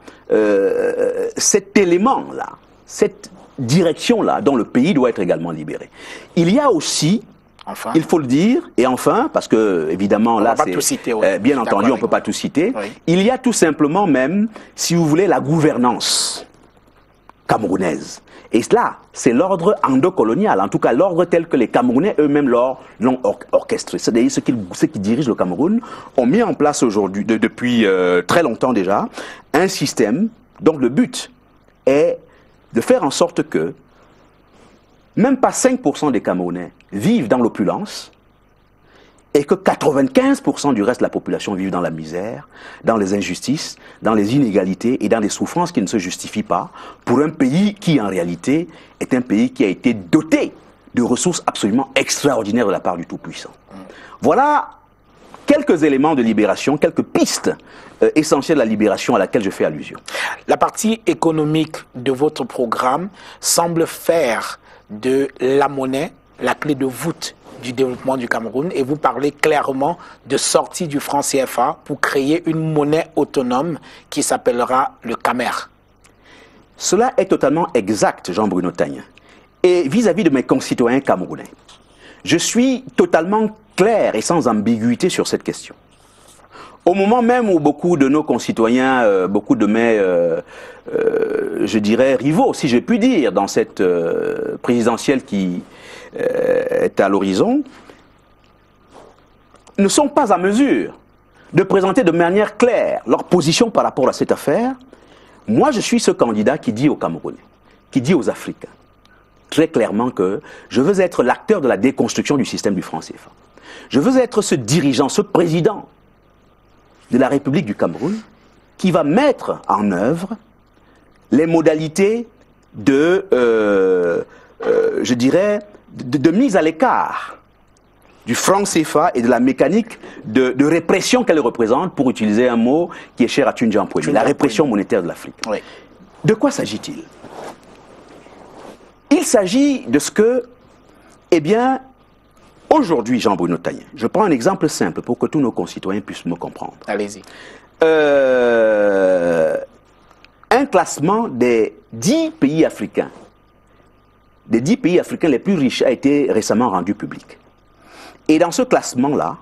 cet élément-là, cette direction-là, dont le pays doit être également libéré. Il y a aussi, enfin, il faut le dire, et enfin, parce que évidemment là, c'est bien entendu, on ne peut pas tout citer, oui. Il y a tout simplement même, si vous voulez, la gouvernance camerounaise. Et cela, c'est l'ordre endocolonial, en tout cas l'ordre tel que les Camerounais eux-mêmes l'ont orchestré. C'est-à-dire ceux qui dirigent le Cameroun ont mis en place aujourd'hui, depuis très longtemps déjà, un système dont le but est de faire en sorte que même pas 5% des Camerounais vivent dans l'opulence et que 95% du reste de la population vivent dans la misère, dans les injustices, dans les inégalités et dans des souffrances qui ne se justifient pas pour un pays qui, en réalité, est un pays qui a été doté de ressources absolument extraordinaires de la part du Tout-Puissant. Voilà quelques éléments de libération, quelques pistes essentielles de la libération à laquelle je fais allusion. La partie économique de votre programme semble faire de la monnaie la clé de voûte du développement du Cameroun, et vous parlez clairement de sortie du franc CFA pour créer une monnaie autonome qui s'appellera le Camer. Cela est totalement exact, Jean-Bruno Tagnin. Et vis-à-vis de mes concitoyens camerounais, je suis totalement clair et sans ambiguïté sur cette question. Au moment même où beaucoup de nos concitoyens, beaucoup de mes, je dirais, rivaux, si je puis dire, dans cette présidentielle qui est à l'horizon, ne sont pas à mesure de présenter de manière claire leur position par rapport à cette affaire, moi je suis ce candidat qui dit aux Camerounais, qui dit aux Africains, très clairement que je veux être l'acteur de la déconstruction du système du franc CFA. Je veux être ce dirigeant, ce président de la République du Cameroun qui va mettre en œuvre les modalités de, je dirais, de mise à l'écart du franc CFA et de la mécanique de répression qu'elle représente, pour utiliser un mot qui est cher à Tunja Mpoimi, la répression monétaire de l'Afrique. Oui. De quoi s'agit-il? Il s'agit de ce que, eh bien, aujourd'hui, Jean-Bruno Tagnin, je prends un exemple simple pour que tous nos concitoyens puissent me comprendre. Allez-y. un classement des 10 pays africains. Des 10 pays africains les plus riches a été récemment rendu public. Et dans ce classement-là,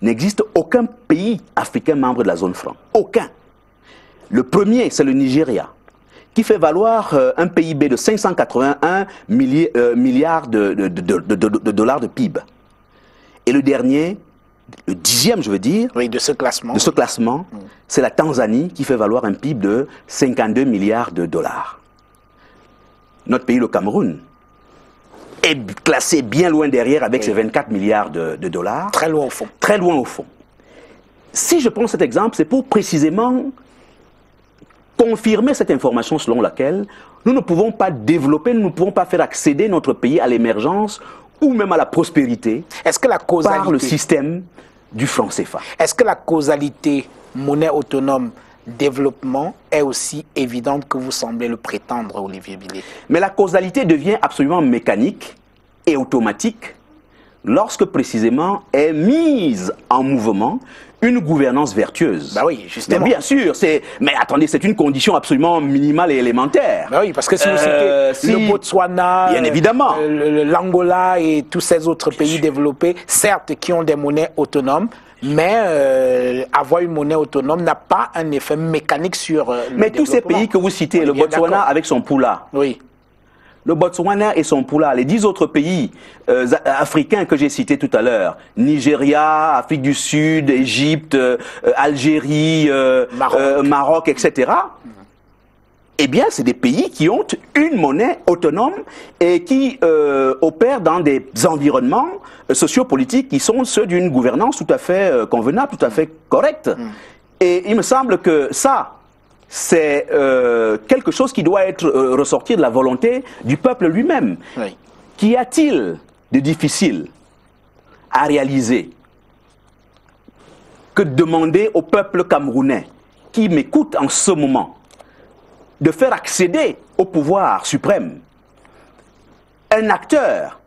n'existe aucun pays africain membre de la zone franc. Aucun. Le premier, c'est le Nigeria, qui fait valoir un PIB de 581 milliards de dollars de PIB. Et le dernier, le 10e, je veux dire, oui, de ce classement, c'est la Tanzanie qui fait valoir un PIB de 52 milliards de dollars. Notre pays, le Cameroun, est classé bien loin derrière avec ses 24 milliards de dollars. Très loin au fond. Très loin au fond. Si je prends cet exemple, c'est pour précisément confirmer cette information selon laquelle nous ne pouvons pas développer, nous ne pouvons pas faire accéder notre pays à l'émergence ou même à la prospérité par le système du franc CFA. Est-ce que la causalité monnaie autonome développement est aussi évidente que vous semblez le prétendre, Olivier Billet? Mais la causalité devient absolument mécanique et automatique lorsque précisément est mise en mouvement une gouvernance vertueuse. Bah oui, justement. Mais bien sûr, mais attendez, c'est une condition absolument minimale et élémentaire. Bah oui, parce que si vous citez le Botswana, bien évidemment, l'Angola et tous ces autres pays développés, certes, qui ont des monnaies autonomes, mais avoir une monnaie autonome n'a pas un effet mécanique sur le Mais tous ces pays que vous citez, le Botswana avec son Pula, oui. Le Botswana et son Pula, les 10 autres pays africains que j'ai cités tout à l'heure, Nigeria, Afrique du Sud, Égypte, Algérie, Maroc, etc., eh bien, c'est des pays qui ont une monnaie autonome et qui opèrent dans des environnements sociopolitiques qui sont ceux d'une gouvernance tout à fait convenable, tout à fait correcte. Et il me semble que ça, c'est quelque chose qui doit être ressorti de la volonté du peuple lui-même. Oui. Qu'y a-t-il de difficile à réaliser que de demander au peuple camerounais qui m'écoute en ce moment de faire accéder au pouvoir suprême un acteur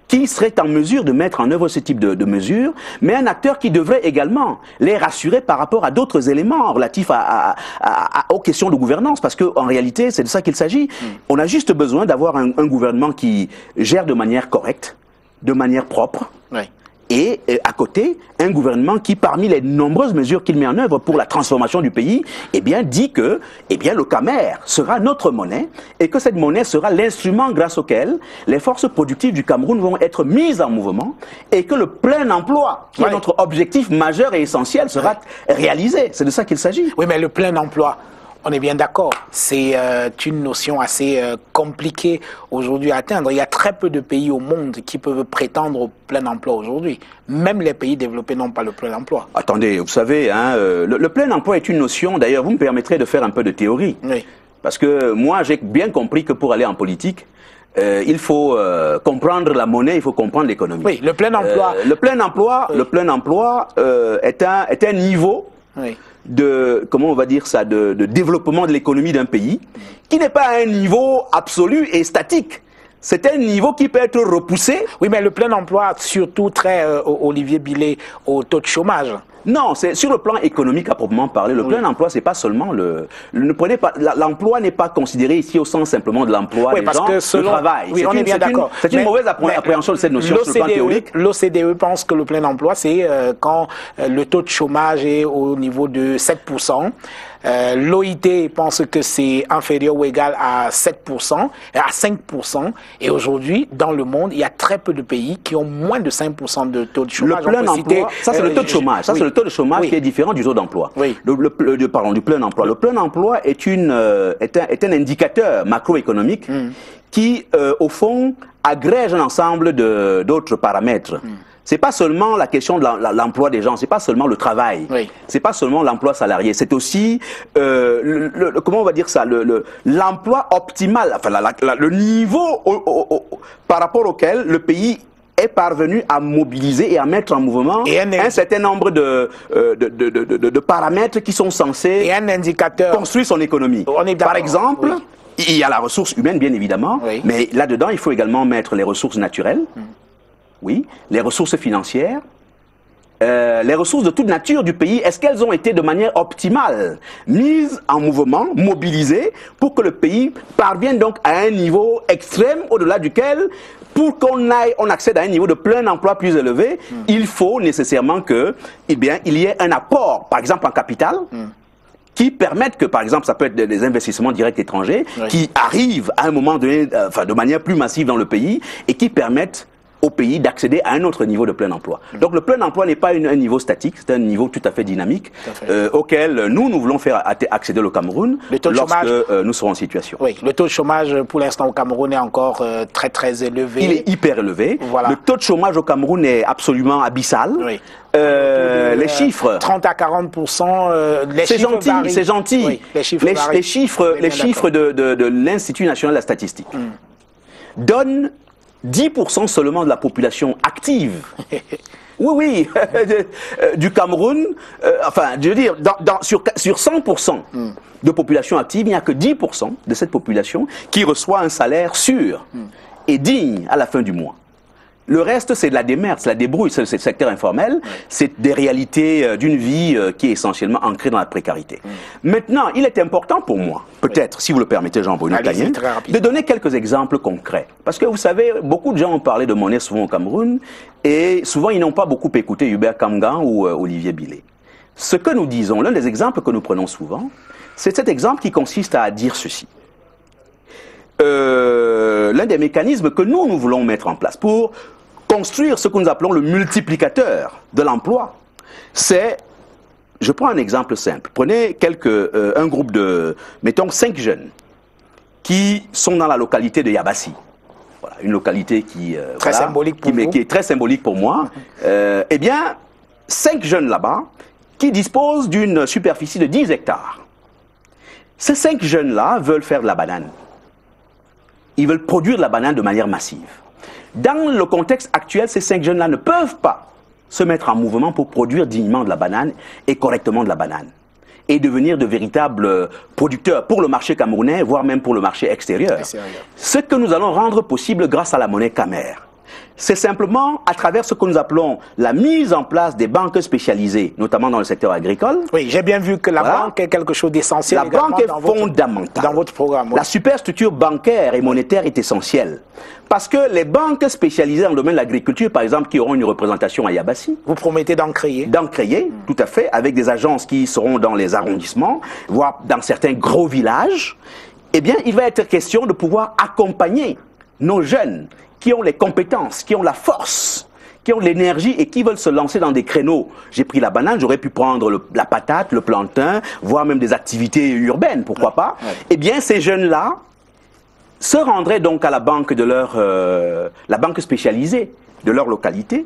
qui serait en mesure de mettre en œuvre ce type de mesures, mais un acteur qui devrait également les rassurer par rapport à d'autres éléments relatifs aux questions de gouvernance, parce qu'en réalité, c'est de ça qu'il s'agit. On a juste besoin d'avoir un gouvernement qui gère de manière correcte, de manière propre, Oui. et à côté, un gouvernement qui, parmi les nombreuses mesures qu'il met en œuvre pour la transformation du pays, eh bien, dit que le Camer sera notre monnaie et que cette monnaie sera l'instrument grâce auquel les forces productives du Cameroun vont être mises en mouvement et que le plein emploi, qui est notre objectif majeur et essentiel, sera réalisé. C'est de ça qu'il s'agit. Oui, mais le plein emploi, on est bien d'accord, c'est une notion assez compliquée aujourd'hui à atteindre. Il y a très peu de pays au monde qui peuvent prétendre au plein emploi aujourd'hui. Même les pays développés n'ont pas le plein emploi. Attendez, vous savez, hein, le plein emploi est une notion, d'ailleurs, vous me permettrez de faire un peu de théorie. Oui. Parce que moi, j'ai bien compris que pour aller en politique, il faut comprendre la monnaie, il faut comprendre l'économie. Oui, le plein emploi. Le plein emploi est un niveau de, comment on va dire ça, de développement de l'économie d'un pays, qui n'est pas un niveau absolu et statique. C'est un niveau qui peut être repoussé. Oui, mais le plein emploi, surtout très, Olivier Billet, au taux de chômage. Non, c'est sur le plan économique à proprement parler. Le plein emploi, c'est pas seulement ne prenez pas, l'emploi n'est pas considéré ici au sens simplement de l'emploi des gens, le travail. Oui, on est bien d'accord. C'est une mauvaise appréhension de cette notion sur le plan théorique. L'OCDE pense que le plein emploi, c'est quand le taux de chômage est au niveau de 7%. L'OIT pense que c'est inférieur ou égal à 7%, à 5%. Et aujourd'hui, dans le monde, il y a très peu de pays qui ont moins de 5% de taux de chômage. Le plein emploi, ça c'est le taux de chômage. Ça c'est le taux de chômage qui est différent du taux d'emploi. Oui. Pardon, du plein emploi. Le plein emploi est un indicateur macroéconomique qui, au fond, agrège un ensemble d'autres paramètres. C'est pas seulement la question de l'emploi des gens, c'est pas seulement le travail, c'est pas seulement l'emploi salarié, c'est aussi comment on va dire ça, l'emploi optimal, enfin le niveau par rapport auquel le pays est parvenu à mobiliser et à mettre en mouvement un certain nombre de paramètres qui sont censés et un indicateur construire son économie. Par exemple, il y a la ressource humaine, bien évidemment, mais là-dedans, il faut également mettre les ressources naturelles. Oui, les ressources financières les ressources de toute nature du pays, est-ce qu'elles ont été de manière optimale mises en mouvement, mobilisées, pour que le pays parvienne donc à un niveau extrême au-delà duquel, pour on accède à un niveau de plein emploi plus élevé, il faut nécessairement que, eh bien, il y ait un apport, par exemple en capital, qui permettent que, par exemple, ça peut être des investissements directs étrangers, qui arrivent à un moment donné, de manière plus massive dans le pays, et qui permettent au pays d'accéder à un autre niveau de plein emploi. Donc le plein emploi n'est pas un niveau statique, c'est un niveau tout à fait dynamique auquel nous voulons faire accéder le Cameroun lorsque nous serons en situation. Oui, le taux de chômage pour l'instant au Cameroun est encore très élevé. Il est hyper élevé. Voilà. Le taux de chômage au Cameroun est absolument abyssal. Oui. Les chiffres 30 à 40%, c'est gentil. Oui, les chiffres de l'Institut national de la statistique donnent 10% seulement de la population active. Oui, du Cameroun, je veux dire, sur 100% de population active, il n'y a que 10% de cette population qui reçoit un salaire sûr et digne à la fin du mois. Le reste, c'est de la démerde, c'est la débrouille, c'est le secteur informel, c'est des réalités d'une vie qui est essentiellement ancrée dans la précarité. Maintenant, il est important pour moi, peut-être, si vous le permettez, Jean-Bruno Taïen, de donner quelques exemples concrets. Parce que vous savez, beaucoup de gens ont parlé de monnaie souvent au Cameroun, et souvent ils n'ont pas beaucoup écouté Hubert Kamgan ou Olivier Billet. Ce que nous disons, l'un des exemples que nous prenons souvent, c'est cet exemple qui consiste à dire ceci. L'un des mécanismes que nous voulons mettre en place pour construire ce que nous appelons le multiplicateur de l'emploi, c'est, je prends un exemple simple, prenez un groupe de, mettons, 5 jeunes qui sont dans la localité de Yabassi. Voilà, une localité qui, qui est très symbolique pour moi. Eh bien, 5 jeunes là-bas qui disposent d'une superficie de 10 hectares. Ces 5 jeunes-là veulent faire de la banane. Ils veulent produire de la banane de manière massive. Dans le contexte actuel, ces 5 jeunes-là ne peuvent pas se mettre en mouvement pour produire dignement de la banane et correctement de la banane. Et devenir de véritables producteurs pour le marché camerounais, voire même pour le marché extérieur. Ce que nous allons rendre possible grâce à la monnaie Camer, c'est simplement à travers ce que nous appelons la mise en place des banques spécialisées, notamment dans le secteur agricole. Oui, j'ai bien vu que la banque est quelque chose d'essentiel. La banque est fondamentale. Dans votre programme. Oui. La superstructure bancaire et monétaire est essentielle. Parce que les banques spécialisées dans le domaine de l'agriculture, par exemple, qui auront une représentation à Yabassi. Vous promettez d'en créer? D'en créer, tout à fait, avec des agences qui seront dans les arrondissements, voire dans certains gros villages. Eh bien, il va être question de pouvoir accompagner nos jeunes qui ont les compétences, qui ont la force, qui ont l'énergie et qui veulent se lancer dans des créneaux. J'ai pris la banane, j'aurais pu prendre la patate, le plantain, voire même des activités urbaines, pourquoi pas. Eh bien, ces jeunes-là se rendraient donc à la banque de la banque spécialisée de leur localité,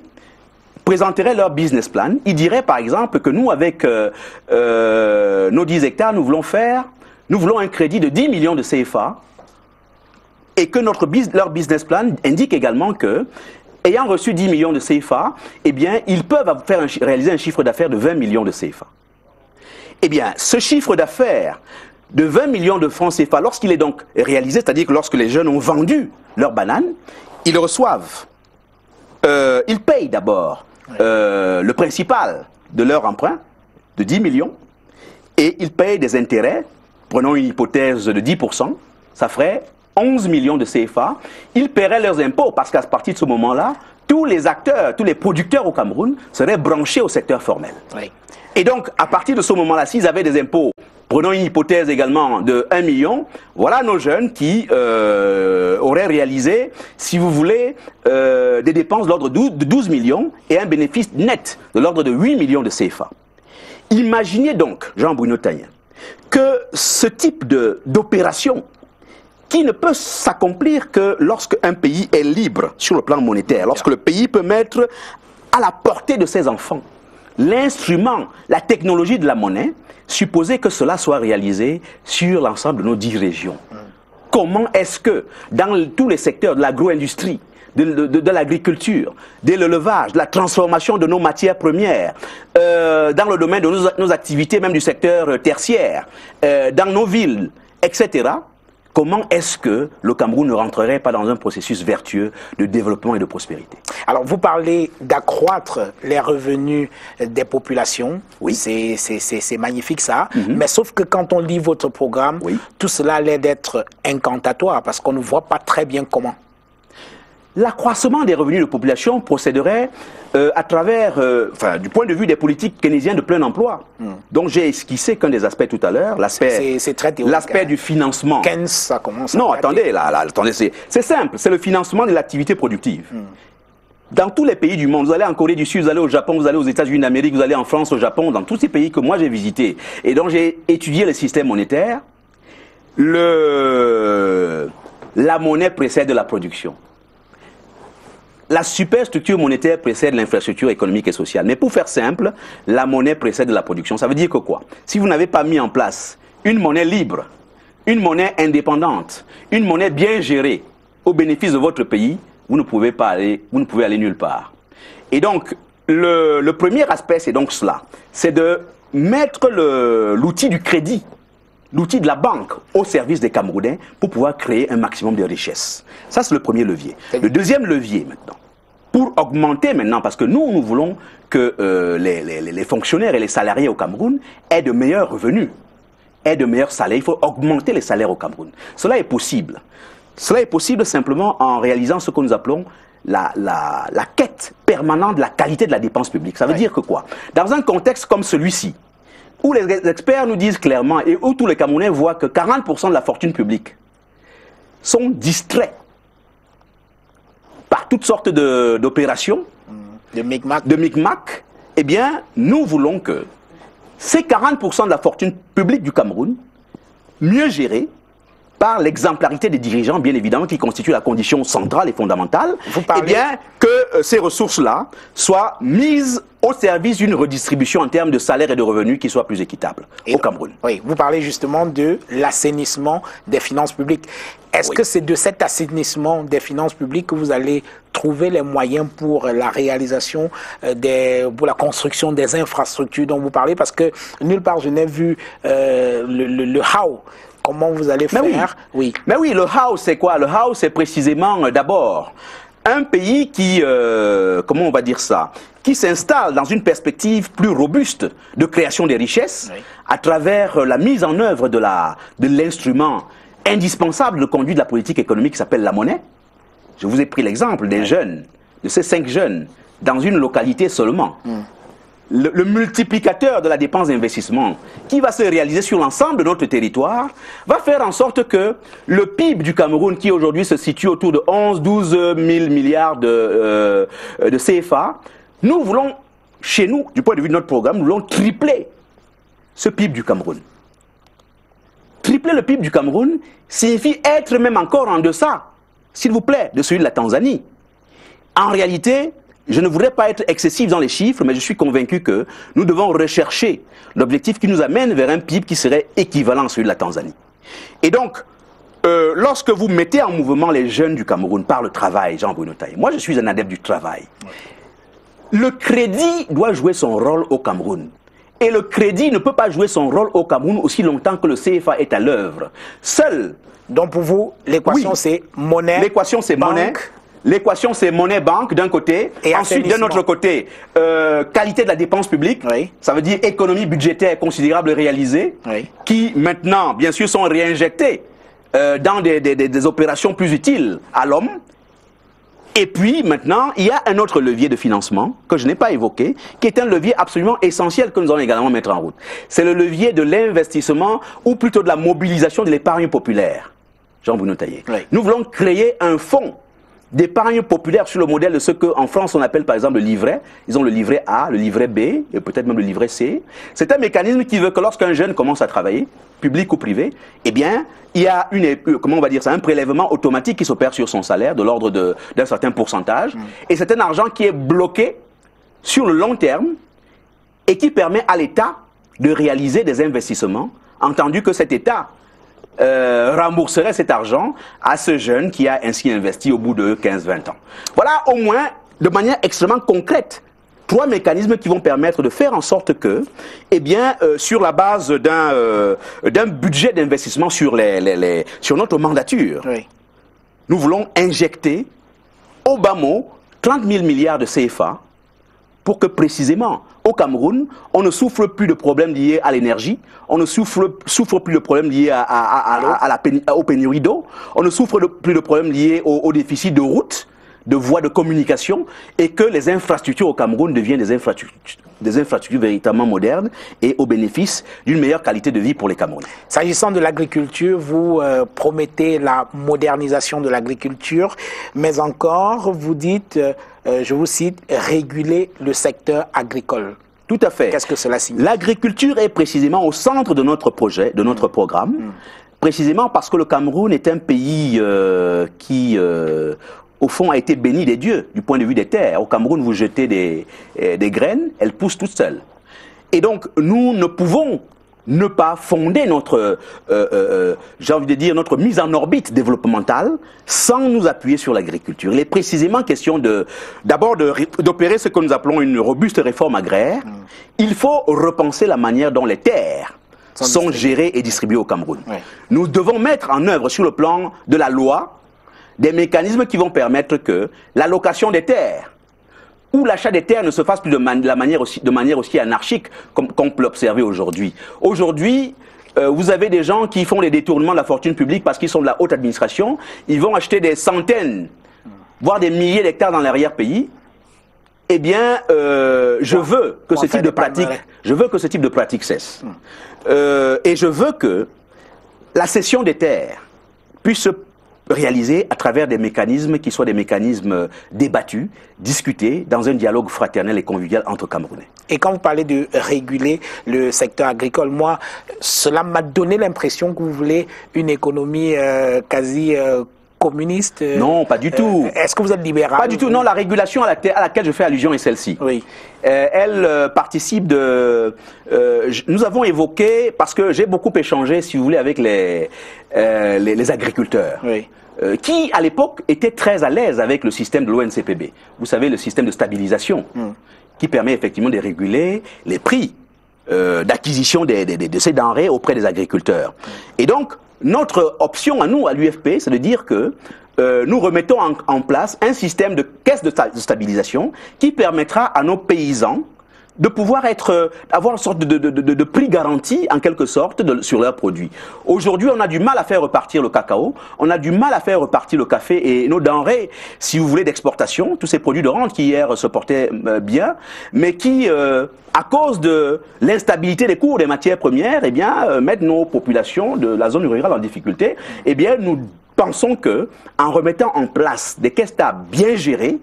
présenteraient leur business plan. Ils diraient par exemple que nous, avec nos 10 hectares, nous voulons un crédit de 10 millions de CFA. Et que leur business plan indique également que, ayant reçu 10 millions de CFA, eh bien, ils peuvent réaliser un chiffre d'affaires de 20 millions de CFA. Eh bien, ce chiffre d'affaires de 20 millions de francs CFA, lorsqu'il est donc réalisé, c'est-à-dire que lorsque les jeunes ont vendu leurs bananes, ils reçoivent, ils payent d'abord le principal de leur emprunt de 10 millions, et ils payent des intérêts, prenons une hypothèse de 10%, ça ferait 11 millions de CFA, ils paieraient leurs impôts parce qu'à partir de ce moment-là, tous les acteurs, tous les producteurs au Cameroun seraient branchés au secteur formel. Oui. Et donc, à partir de ce moment-là, s'ils avaient des impôts, prenons une hypothèse également de 1 million, voilà nos jeunes qui auraient réalisé, si vous voulez, des dépenses de l'ordre de 12 millions et un bénéfice net de l'ordre de 8 millions de CFA. Imaginez donc, Jean-Bruno Taïen, que ce type d'opération qui ne peut s'accomplir que lorsque un pays est libre sur le plan monétaire, lorsque le pays peut mettre à la portée de ses enfants l'instrument, la technologie de la monnaie, supposer que cela soit réalisé sur l'ensemble de nos 10 régions. Comment est-ce que, dans tous les secteurs de l'agro-industrie, de l'agriculture, de l'élevage, de la transformation de nos matières premières, dans le domaine de nos activités, même du secteur tertiaire, dans nos villes, etc., comment est-ce que le Cameroun ne rentrerait pas dans un processus vertueux de développement et de prospérité? Alors, vous parlez d'accroître les revenus des populations. Oui. C'est magnifique ça. Mais sauf que quand on lit votre programme, Oui. tout cela a l'air d'être incantatoire parce qu'on ne voit pas très bien comment. L'accroissement des revenus de population procéderait à travers, du point de vue des politiques keynésiens de plein emploi. Donc j'ai esquissé qu'un des aspects tout à l'heure, C'est très théorique. l'aspect du financement. Keynes, ça commence Non, à attendez, attendez, c'est simple, c'est le financement de l'activité productive. Dans tous les pays du monde, vous allez en Corée du Sud, vous allez au Japon, vous allez aux États-Unis d'Amérique, vous allez en France, au Japon, dans tous ces pays que moi j'ai visités et dont j'ai étudié le système monétaire, la monnaie précède la production. La superstructure monétaire précède l'infrastructure économique et sociale. Mais pour faire simple, la monnaie précède la production. Ça veut dire que quoi? Si vous n'avez pas mis en place une monnaie libre, une monnaie indépendante, une monnaie bien gérée au bénéfice de votre pays, vous ne pouvez aller nulle part. Et donc, le premier aspect, c'est donc cela. C'est de mettre l'outil du crédit, l'outil de la banque au service des Camerounais pour pouvoir créer un maximum de richesses. Ça, c'est le premier levier. Le deuxième levier, maintenant, pour augmenter maintenant, parce que nous voulons que les fonctionnaires et les salariés au Cameroun aient de meilleurs revenus, aient de meilleurs salaires. Il faut augmenter les salaires au Cameroun. Cela est possible. Cela est possible simplement en réalisant ce que nous appelons la quête permanente de la qualité de la dépense publique. Ça veut dire que quoi? Dans un contexte comme celui-ci, où les experts nous disent clairement et où tous les Camerounais voient que 40% de la fortune publique sont distraits par toutes sortes d'opérations, de micmac, eh bien, nous voulons que ces 40% de la fortune publique du Cameroun, mieux gérée par l'exemplarité des dirigeants, bien évidemment, qui constitue la condition centrale et fondamentale, eh bien, que ces ressources-là soient mises au service d'une redistribution en termes de salaire et de revenus qui soit plus équitable au Cameroun. Oui, vous parlez justement de l'assainissement des finances publiques. Est-ce que c'est de cet assainissement des finances publiques que vous allez trouver les moyens pour la réalisation, pour la construction des infrastructures dont vous parlez? Parce que nulle part je n'ai vu le how. Comment vous allez faire? Oui. Mais oui, le how, c'est quoi? Le how, c'est précisément d'abord un pays qui, comment on va dire ça, qui s'installe dans une perspective plus robuste de création des richesses à travers la mise en œuvre de l'instrument indispensable de conduite de la politique économique qui s'appelle la monnaie. Je vous ai pris l'exemple des jeunes, de ces 5 jeunes, dans une localité seulement. Le multiplicateur de la dépense d'investissement qui va se réaliser sur l'ensemble de notre territoire va faire en sorte que le PIB du Cameroun, qui aujourd'hui se situe autour de 11-12 000 milliards de CFA, nous voulons, chez nous, du point de vue de notre programme, nous voulons tripler ce PIB du Cameroun. Tripler le PIB du Cameroun signifie être même encore en deçà, s'il vous plaît, de celui de la Tanzanie. En réalité, je ne voudrais pas être excessif dans les chiffres, mais je suis convaincu que nous devons rechercher l'objectif qui nous amène vers un PIB qui serait équivalent à celui de la Tanzanie. Et donc, lorsque vous mettez en mouvement les jeunes du Cameroun par le travail, Jean-Bruno Taillé, moi je suis un adepte du travail. Le crédit doit jouer son rôle au Cameroun. Et le crédit ne peut pas jouer son rôle au Cameroun aussi longtemps que le CFA est à l'œuvre. Seul. Donc pour vous, l'équation c'est monnaie. L'équation c'est monnaie. L'équation, c'est monnaie-banque d'un côté, et ensuite d'un autre côté, qualité de la dépense publique, ça veut dire économie budgétaire considérable réalisée, qui maintenant, bien sûr, sont réinjectées dans des opérations plus utiles à l'homme. Et puis maintenant, il y a un autre levier de financement que je n'ai pas évoqué, qui est un levier absolument essentiel que nous allons également mettre en route. C'est le levier de l'investissement, ou plutôt de la mobilisation de l'épargne populaire. Jean-Bruno Taillé. Nous voulons créer un fonds d'épargne populaire sur le modèle de ce qu'en France on appelle par exemple le livret. Ils ont le livret A, le livret B et peut-être même le livret C. C'est un mécanisme qui veut que lorsqu'un jeune commence à travailler, public ou privé, eh bien il y a comment on va dire ça, un prélèvement automatique qui s'opère sur son salaire de l'ordre d'un certain pourcentage. Et c'est un argent qui est bloqué sur le long terme et qui permet à l'État de réaliser des investissements, entendu que cet État rembourserait cet argent à ce jeune qui a ainsi investi au bout de 15-20 ans. Voilà au moins, de manière extrêmement concrète, 3 mécanismes qui vont permettre de faire en sorte que, eh bien, sur la base d'un budget d'investissement sur notre mandature, Oui. nous voulons injecter au bas mot 30 000 milliards de CFA pour que précisément au Cameroun, on ne souffre plus de problèmes liés à l'énergie, on ne souffre plus de problèmes liés aux pénuries d'eau, on ne souffre plus de problèmes liés au déficit de routes, de voies de communication, et que les infrastructures au Cameroun deviennent des infrastructures véritablement modernes et au bénéfice d'une meilleure qualité de vie pour les Camerounais. S'agissant de l'agriculture, vous promettez la modernisation de l'agriculture, mais encore, vous dites, je vous cite, réguler le secteur agricole. Tout à fait. Qu'est-ce que cela signifie? L'agriculture est précisément au centre de notre projet, de notre programme, précisément parce que le Cameroun est un pays qui... au fond, a été béni des dieux du point de vue des terres. Au Cameroun, vous jetez des graines, elles poussent toutes seules. Et donc, nous ne pouvons ne pas fonder notre, j'ai envie de dire, notre mise en orbite développementale sans nous appuyer sur l'agriculture. Il est précisément question d'abord d'opérer ce que nous appelons une robuste réforme agraire. Il faut repenser la manière dont les terres sont gérées et distribuées au Cameroun. Oui. Nous devons mettre en œuvre sur le plan de la loi des mécanismes qui vont permettre que l'allocation des terres ou l'achat des terres ne se fasse plus de manière aussi anarchique comme on peut l'observer aujourd'hui. Aujourd'hui, vous avez des gens qui font les détournements de la fortune publique parce qu'ils sont de la haute administration. Ils vont acheter des centaines, voire des milliers d'hectares dans l'arrière-pays. Eh bien, je veux que ce type de pratique cesse. Et je veux que la cession des terres puisse se réalisé à travers des mécanismes qui soient des mécanismes débattus, discutés dans un dialogue fraternel et convivial entre Camerounais. Et quand vous parlez de réguler le secteur agricole, moi, cela m'a donné l'impression que vous voulez une économie quasi communiste. Non, pas du tout. Est-ce que vous êtes libéral? Pas du tout. Non, la régulation à laquelle je fais allusion est celle-ci. Oui. Elle participe de... nous avons évoqué, parce que j'ai beaucoup échangé, si vous voulez, avec les agriculteurs. Oui. Qui, à l'époque, étaient très à l'aise avec le système de l'ONCPB. Vous savez, le système de stabilisation, qui permet effectivement de réguler les prix d'acquisition de ces denrées auprès des agriculteurs. Et donc, notre option à nous, à l'UFP, c'est de dire que nous remettons en place un système de caisse de stabilisation qui permettra à nos paysans de pouvoir avoir une sorte de prix garanti, en quelque sorte, sur leurs produits. Aujourd'hui, on a du mal à faire repartir le cacao, on a du mal à faire repartir le café et nos denrées, si vous voulez, d'exportation, tous ces produits de rente qui hier se portaient bien, mais qui, à cause de l'instabilité des cours des matières premières, eh bien, mettent nos populations de la zone rurale en difficulté. Eh bien, nous pensons que, en remettant en place des caisses stables bien gérées,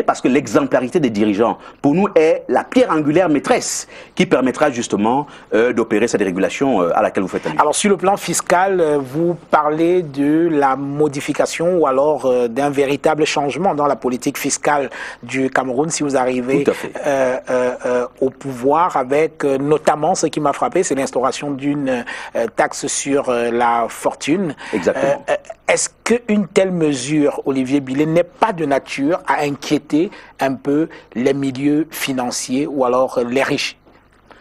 parce que l'exemplarité des dirigeants, pour nous, est la pierre angulaire maîtresse qui permettra justement d'opérer cette régulation à laquelle vous faites allusion. Alors, sur le plan fiscal, vous parlez de la modification ou alors d'un véritable changement dans la politique fiscale du Cameroun si vous arrivez au pouvoir avec notamment, ce qui m'a frappé, c'est l'instauration d'une taxe sur la fortune. Exactement. Est-ce qu'une telle mesure, Olivier Billet, n'est pas de nature à inquiéter un peu les milieux financiers ou alors les riches?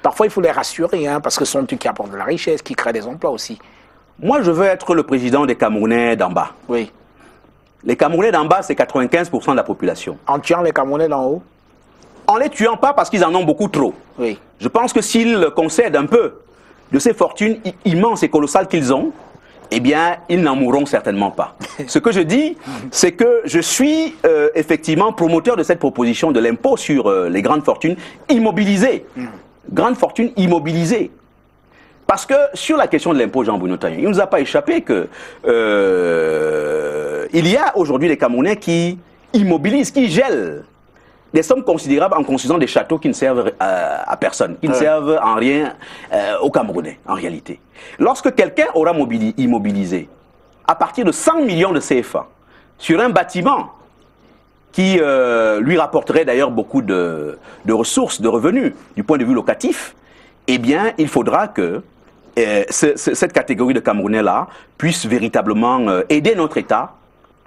Parfois, il faut les rassurer, hein, parce que ce sont eux qui apportent de la richesse, qui créent des emplois aussi. Moi, je veux être le président des Camerounais d'en bas. Oui. Les Camerounais d'en bas, c'est 95% de la population. En tuant les Camerounais d'en haut? En les tuant pas parce qu'ils en ont beaucoup trop. Oui. Je pense que s'ils concèdent un peu de ces fortunes immenses et colossales qu'ils ont, eh bien, ils n'en mourront certainement pas. Ce que je dis, c'est que je suis effectivement promoteur de cette proposition de l'impôt sur les grandes fortunes immobilisées. Grandes fortunes immobilisées. Parce que sur la question de l'impôt, Jean-Bruno Tagnon, il ne nous a pas échappé que il y a aujourd'hui des Camerounais qui immobilisent, qui gèlent des sommes considérables en construisant des châteaux qui ne servent à personne, qui ne servent en rien aux Camerounais, en réalité. Lorsque quelqu'un aura immobilisé à partir de 100 millions de CFA sur un bâtiment qui lui rapporterait d'ailleurs beaucoup de ressources, de revenus du point de vue locatif, eh bien, il faudra que cette catégorie de Camerounais-là puisse véritablement aider notre État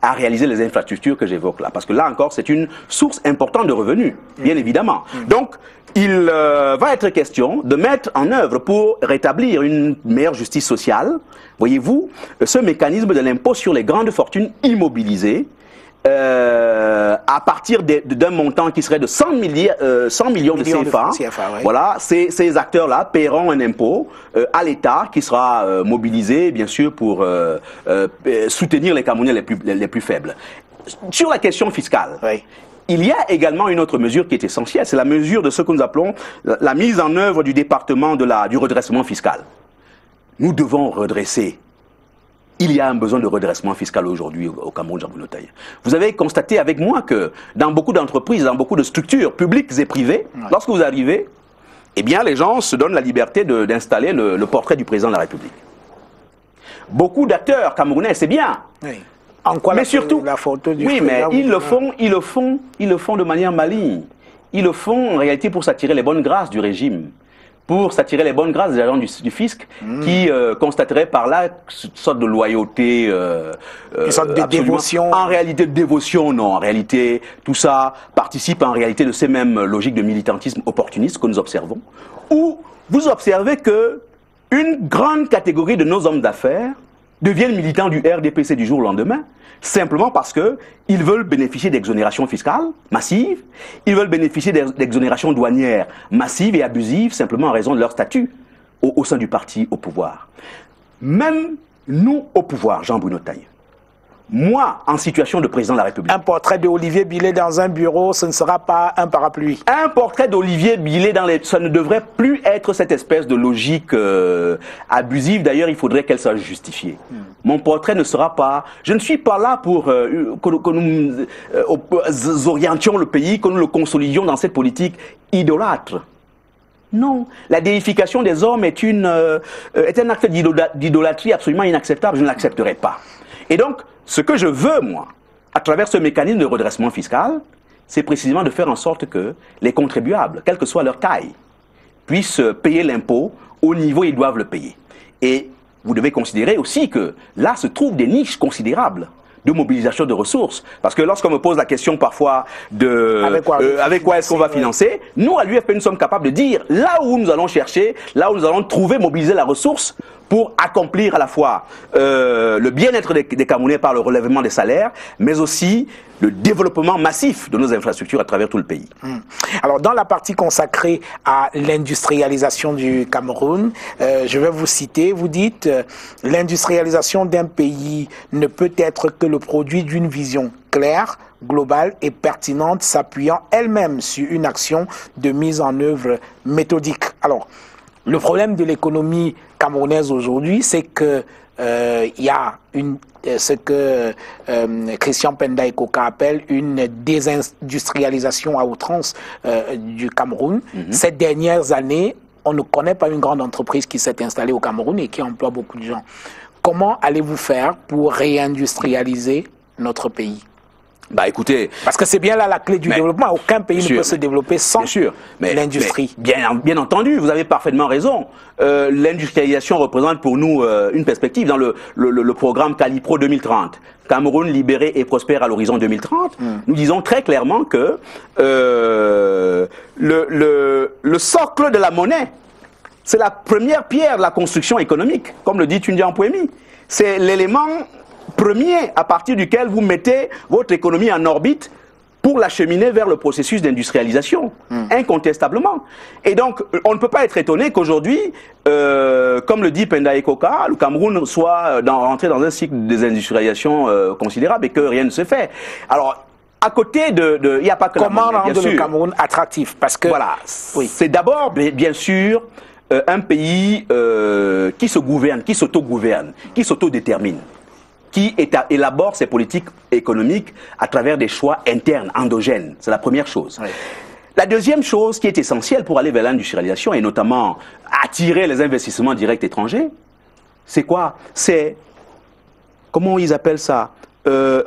à réaliser les infrastructures que j'évoque là. Parce que là encore, c'est une source importante de revenus, bien évidemment. Donc, il va être question de mettre en œuvre pour rétablir une meilleure justice sociale, voyez-vous, ce mécanisme de l'impôt sur les grandes fortunes immobilisées, à partir d'un montant qui serait de 100 millions de CFA. Ouais. Voilà, ces acteurs-là paieront un impôt à l'État qui sera mobilisé, bien sûr, pour soutenir les Camerounais les plus faibles. Sur la question fiscale, Oui. il y a également une autre mesure qui est essentielle, c'est la mesure de ce que nous appelons la mise en œuvre du département du redressement fiscal. Nous devons redresser. Il y a un besoin de redressement fiscal aujourd'hui au Cameroun, Jean Bruno Taï. Vous avez constaté avec moi que dans beaucoup d'entreprises, dans beaucoup de structures publiques et privées, lorsque vous arrivez, eh bien les gens se donnent la liberté d'installer le portrait du président de la République. Beaucoup d'acteurs camerounais, c'est bien. Oui. En quoi Mais surtout, la photo du oui, mais président, ils le font de manière maligne. Ils le font en réalité pour s'attirer les bonnes grâces du régime, pour s'attirer les bonnes grâces des agents du fisc qui constateraient par là une sorte de loyauté, une sorte de dévotion. En réalité, de dévotion, non. En réalité, tout ça participe en réalité de ces mêmes logiques de militantisme opportuniste que nous observons, où vous observez que une grande catégorie de nos hommes d'affaires deviennent militants du RDPC du jour au lendemain, simplement parce qu'ils veulent bénéficier d'exonérations fiscales massives, ils veulent bénéficier d'exonérations douanières massives et abusives, simplement en raison de leur statut au sein du parti au pouvoir. Même nous au pouvoir, Jean Bruno Taï, moi, en situation de président de la République. Un portrait d'Olivier Billet dans un bureau, ce ne sera pas un parapluie. Un portrait d'Olivier Billet ça ne devrait plus être cette espèce de logique abusive. D'ailleurs, il faudrait qu'elle soit justifiée. Mon portrait ne sera pas... Je ne suis pas là pour que nous orientions le pays, que nous le consolidions dans cette politique idolâtre. Non, la déification des hommes est un acte d'idolâtrie absolument inacceptable. Je ne l'accepterai pas. Et donc, ce que je veux, moi, à travers ce mécanisme de redressement fiscal, c'est précisément de faire en sorte que les contribuables, quelle que soit leur taille, puissent payer l'impôt au niveau où ils doivent le payer. Et vous devez considérer aussi que là se trouvent des niches considérables de mobilisation de ressources. Parce que lorsqu'on me pose la question parfois avec quoi est-ce qu'on va financer, nous, à l'UFP, nous sommes capables de dire là où nous allons chercher, là où nous allons trouver, mobiliser la ressource pour accomplir à la fois le bien-être des Camerounais par le relèvement des salaires, mais aussi le développement massif de nos infrastructures à travers tout le pays. Alors, dans la partie consacrée à l'industrialisation du Cameroun, je vais vous citer, vous dites l'industrialisation d'un pays ne peut être que le produit d'une vision claire, globale et pertinente, s'appuyant elle-même sur une action de mise en œuvre méthodique. Alors, le problème de l'économie camerounaise aujourd'hui, c'est que il y a ce que Christian Penda Ekoka appelle une désindustrialisation à outrance du Cameroun. Ces dernières années, on ne connaît pas une grande entreprise qui s'est installée au Cameroun et qui emploie beaucoup de gens. Comment allez-vous faire pour réindustrialiser notre pays ? Bah écoutez, parce que c'est bien là la clé du développement. Aucun pays ne peut se développer sans l'industrie. Bien entendu, vous avez parfaitement raison. L'industrialisation représente pour nous une perspective dans le programme Calipro 2030. Cameroun libéré et prospère à l'horizon 2030. Nous disons très clairement que le socle de la monnaie, c'est la première pierre de la construction économique, comme le dit Tundian Mpoemi. C'est l'élément premier à partir duquel vous mettez votre économie en orbite pour l'acheminer vers le processus d'industrialisation, incontestablement. Et donc, on ne peut pas être étonné qu'aujourd'hui, comme le dit Penda Ekoka, le Cameroun soit rentré dans un cycle de désindustrialisation considérable et que rien ne se fait. Alors, à côté il n'y a pas que comment la monnaie, rendre le Cameroun attractif? Parce que voilà, c'est d'abord, bien sûr, un pays qui se gouverne, qui s'auto-gouverne, qui s'auto-détermine, qui élabore ses politiques économiques à travers des choix internes, endogènes. C'est la première chose. Oui. La deuxième chose qui est essentielle pour aller vers l'industrialisation et notamment attirer les investissements directs étrangers, c'est quoi? C'est, comment ils appellent ça?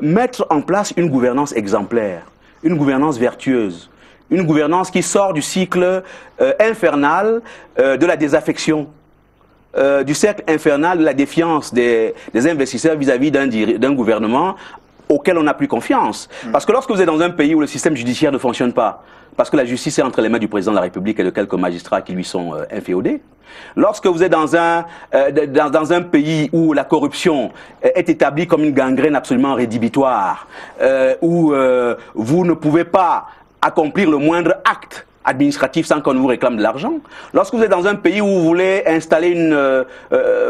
Mettre en place une gouvernance exemplaire, une gouvernance vertueuse, une gouvernance qui sort du cycle infernal de la désaffection, du cercle infernal de la défiance des investisseurs vis-à-vis d'un gouvernement auquel on n'a plus confiance. Parce que lorsque vous êtes dans un pays où le système judiciaire ne fonctionne pas, parce que la justice est entre les mains du président de la République et de quelques magistrats qui lui sont inféodés, lorsque vous êtes dans un pays où la corruption est établie comme une gangrène absolument rédhibitoire, où vous ne pouvez pas accomplir le moindre acte administratif sans qu'on vous réclame de l'argent. Lorsque vous êtes dans un pays où vous voulez installer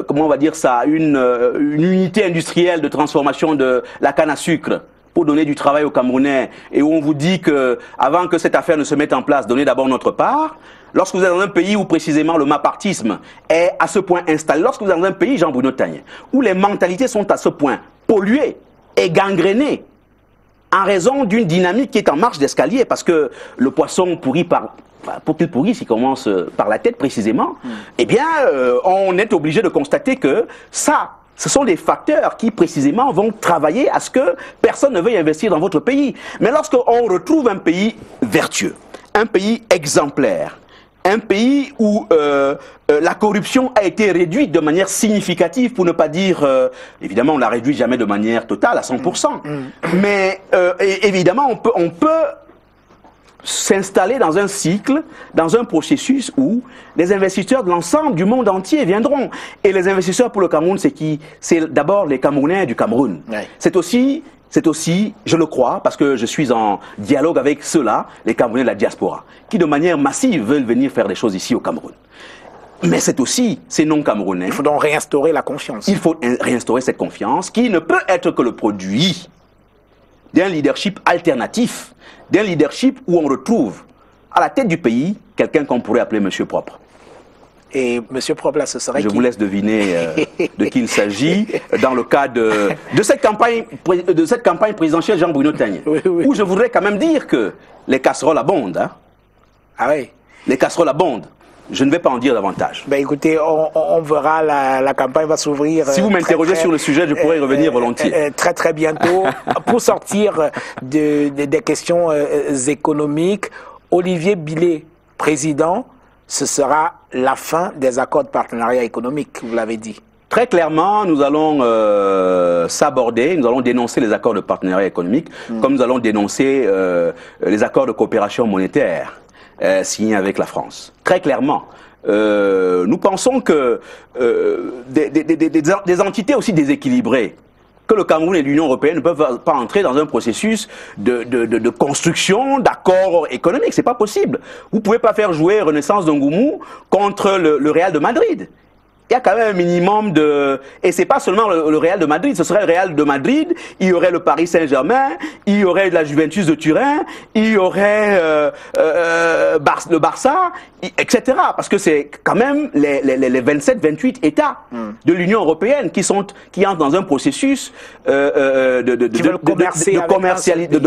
comment on va dire ça, une unité industrielle de transformation de la canne à sucre pour donner du travail aux Camerounais et où on vous dit que avant que cette affaire ne se mette en place, donnez d'abord notre part. Lorsque vous êtes dans un pays où précisément le mapartisme est à ce point installé, lorsque vous êtes dans un pays, Jean-Bruno Tagne, où les mentalités sont à ce point polluées et gangrénées, en raison d'une dynamique qui est en marche d'escalier, parce que le poisson pourrit pour qu'il pourrisse, il commence par la tête précisément, eh bien, on est obligé de constater que ce sont des facteurs qui précisément vont travailler à ce que personne ne veuille investir dans votre pays. Mais lorsqu'on retrouve un pays vertueux, un pays exemplaire, un pays où la corruption a été réduite de manière significative, pour ne pas dire, évidemment on la réduit jamais de manière totale à 100%, mais évidemment on peut s'installer dans un cycle, dans un processus où les investisseurs de l'ensemble du monde entier viendront. Et les investisseurs pour le Cameroun, c'est qui? C'est d'abord les Camerounais du Cameroun. Ouais. C'est aussi, je le crois, parce que je suis en dialogue avec ceux-là, les Camerounais de la diaspora, qui de manière massive veulent venir faire des choses ici au Cameroun. Mais c'est aussi ces non-Camerounais. Il faut donc réinstaurer la confiance. Il faut réinstaurer cette confiance qui ne peut être que le produit d'un leadership alternatif, d'un leadership où on retrouve à la tête du pays quelqu'un qu'on pourrait appeler Monsieur Propre. Et Monsieur Propre, là, ce serait Je vous laisse deviner de qui il s'agit dans le cas de cette campagne présidentielle Jean-Bruno Tagne, oui. Où je voudrais quand même dire que les casseroles abondent. Hein. Ah oui. Les casseroles abondent. Je ne vais pas en dire davantage. Ben écoutez, on verra, la campagne va s'ouvrir. Si vous m'interrogez sur le sujet, je pourrais y revenir volontiers. Très bientôt. Pour sortir des questions économiques, Olivier Billet, président, ce sera la fin des accords de partenariat économique, vous l'avez dit. Très clairement, nous allons s'aborder, nous allons dénoncer les accords de partenariat économique, comme nous allons dénoncer les accords de coopération monétaire signés avec la France. Très clairement. Nous pensons que des entités aussi déséquilibrées que le Cameroun et l'Union européenne ne peuvent pas entrer dans un processus de construction d'accords économiques. C'est pas possible. Vous pouvez pas faire jouer Renaissance d'Ongoumou contre le Real de Madrid. Il y a quand même un minimum de... Et c'est pas seulement le Real de Madrid, ce serait le Real de Madrid, il y aurait le Paris Saint-Germain, il y aurait la Juventus de Turin, il y aurait le Barça, etc. Parce que c'est quand même les 27, 28 États de l'Union européenne qui entrent dans un processus de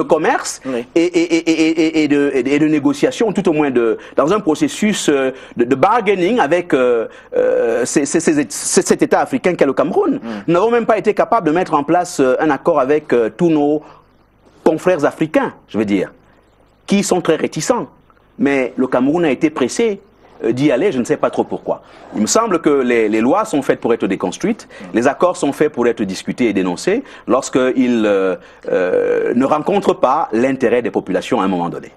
commerce oui. et de négociation, tout au moins dans un processus de bargaining avec cet État africain qu'est le Cameroun. Nous n'avons même pas été capables de mettre en place un accord avec tous nos confrères africains, je veux dire, qui sont très réticents. Mais le Cameroun a été pressé d'y aller, je ne sais pas trop pourquoi. Il me semble que les lois sont faites pour être déconstruites, les accords sont faits pour être discutés et dénoncés lorsqu'ils ne rencontrent pas l'intérêt des populations à un moment donné.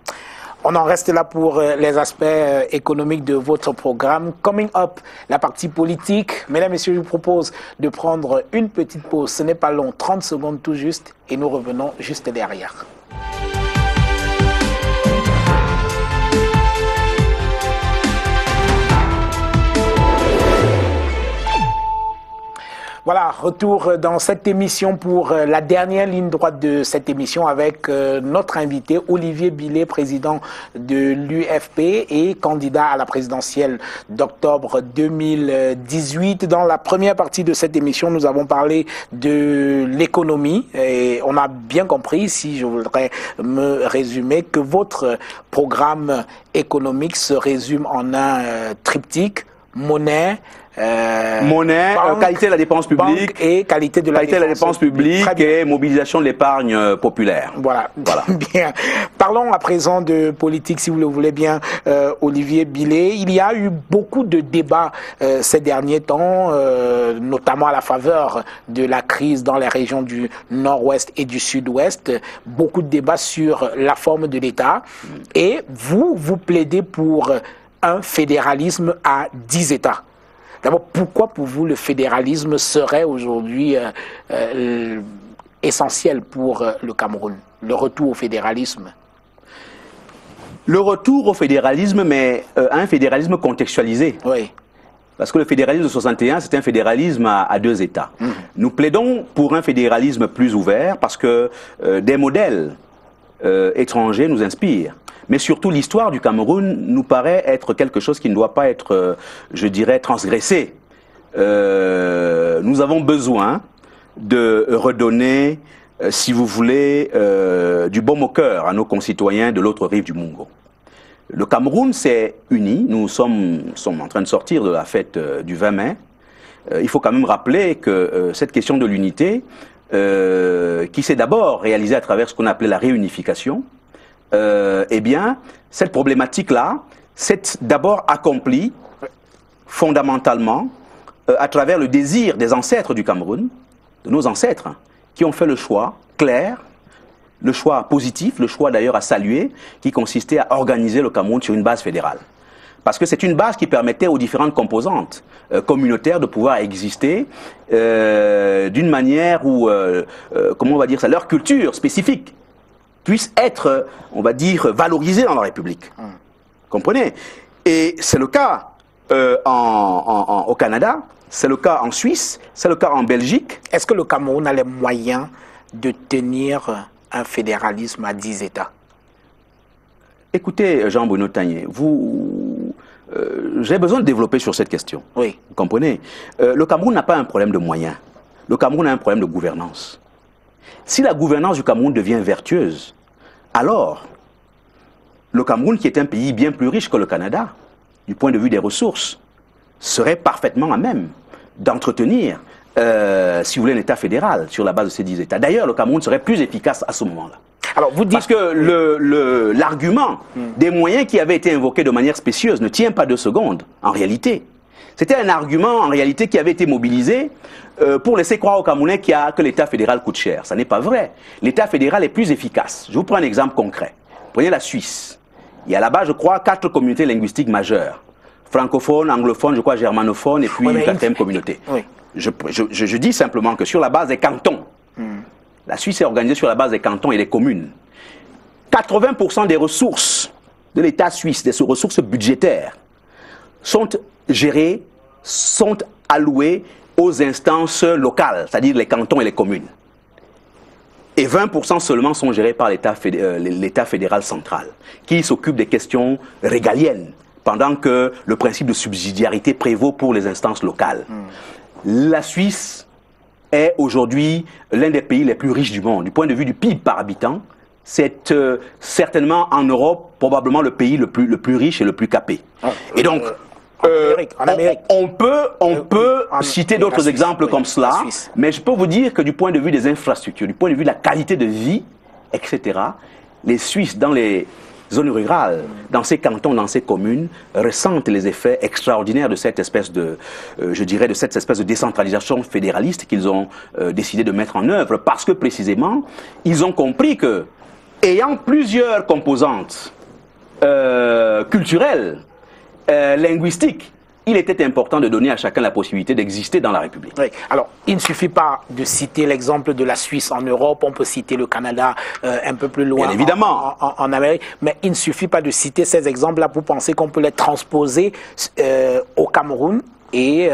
On en reste là pour les aspects économiques de votre programme. Coming up, la partie politique. Mesdames, Messieurs, je vous propose de prendre une petite pause. Ce n'est pas long, 30 secondes tout juste, et nous revenons juste derrière. Voilà, retour dans cette émission pour la dernière ligne droite de cette émission avec notre invité Olivier Billet, président de l'UFP et candidat à la présidentielle d'octobre 2018. Dans la première partie de cette émission, nous avons parlé de l'économie et on a bien compris, si je voudrais me résumer, que votre programme économique se résume en un triptyque: monnaie, qualité de la dépense publique, et qualité de la dépense publique et mobilisation de l'épargne populaire. Voilà. Bien. Parlons à présent de politique, si vous le voulez bien, Olivier Billet. Il y a eu beaucoup de débats ces derniers temps, notamment à la faveur de la crise dans les régions du nord-ouest et du sud-ouest. Beaucoup de débats sur la forme de l'État. Et vous plaidez pour un fédéralisme à 10 États. D'abord, pourquoi pour vous le fédéralisme serait aujourd'hui essentiel pour le Cameroun, le retour au fédéralisme? Le retour au fédéralisme, mais un fédéralisme contextualisé. Oui. Parce que le fédéralisme de 61, c'est un fédéralisme à 2 États. Nous plaidons pour un fédéralisme plus ouvert parce que des modèles étrangers nous inspirent. Mais surtout, l'histoire du Cameroun nous paraît être quelque chose qui ne doit pas être, je dirais, transgressé. Nous avons besoin de redonner, si vous voulez, du baume au cœur à nos concitoyens de l'autre rive du Mungo. Le Cameroun s'est uni, nous sommes en train de sortir de la fête du 20 mai. Il faut quand même rappeler que cette question de l'unité, qui s'est d'abord réalisée à travers ce qu'on appelait la réunification, eh bien, cette problématique-là s'est d'abord accomplie fondamentalement à travers le désir des ancêtres du Cameroun, de nos ancêtres, qui ont fait le choix clair, le choix positif, le choix d'ailleurs à saluer, qui consistait à organiser le Cameroun sur une base fédérale. Parce que c'est une base qui permettait aux différentes composantes communautaires de pouvoir exister d'une manière où, comment on va dire ça, leur culture spécifique puisse être, on va dire, valorisée dans la République. Comprenez? Et c'est le cas au Canada, c'est le cas en Suisse, c'est le cas en Belgique. Est-ce que le Cameroun a les moyens de tenir un fédéralisme à 10 États? Écoutez, Jean-Bruno Tagné, j'ai besoin de développer sur cette question. Oui. Vous comprenez? Le Cameroun n'a pas un problème de moyens. Le Cameroun a un problème de gouvernance. Si la gouvernance du Cameroun devient vertueuse, alors le Cameroun, qui est un pays bien plus riche que le Canada, du point de vue des ressources, serait parfaitement à même d'entretenir, si vous voulez, un État fédéral sur la base de ces 10 États. D'ailleurs, le Cameroun serait plus efficace à ce moment-là. Alors, vous dites... Parce que l'argument des moyens qui avaient été invoqués de manière spécieuse ne tient pas 2 secondes, en réalité. C'était un argument, en réalité, qui avait été mobilisé pour laisser croire aux Camerounais que l'État fédéral coûte cher. Ça n'est pas vrai. L'État fédéral est plus efficace. Je vous prends un exemple concret. Prenez la Suisse. Il y a là-bas, je crois, 4 communautés linguistiques majeures. Francophones, anglophones, je crois, germanophones, et puis une 4e communauté. Oui. Je dis simplement que sur la base des cantons, la Suisse est organisée sur la base des cantons et des communes. 80% des ressources de l'État suisse, des ressources budgétaires, sont gérées, sont allouées aux instances locales, c'est-à-dire les cantons et les communes. Et 20% seulement sont gérés par l'État fédéral central, qui s'occupe des questions régaliennes, pendant que le principe de subsidiarité prévaut pour les instances locales. La Suisse est aujourd'hui l'un des pays les plus riches du monde. Du point de vue du PIB par habitant, c'est certainement en Europe, probablement le pays le plus riche et le plus capé. Et donc, en Amérique. On peut citer d'autres exemples comme cela, mais je peux vous dire que du point de vue des infrastructures, du point de vue de la qualité de vie, etc., les Suisses dans les zones rurales, dans ces cantons, dans ces communes, ressentent les effets extraordinaires de cette espèce de, je dirais, de cette espèce de décentralisation fédéraliste qu'ils ont décidé de mettre en œuvre, parce que précisément, ils ont compris que, ayant plusieurs composantes culturelles, linguistiques, il était important de donner à chacun la possibilité d'exister dans la République. Oui. Alors, il ne suffit pas de citer l'exemple de la Suisse en Europe, on peut citer le Canada un peu plus loin, bien évidemment, en Amérique, mais il ne suffit pas de citer ces exemples-là pour penser qu'on peut les transposer au Cameroun et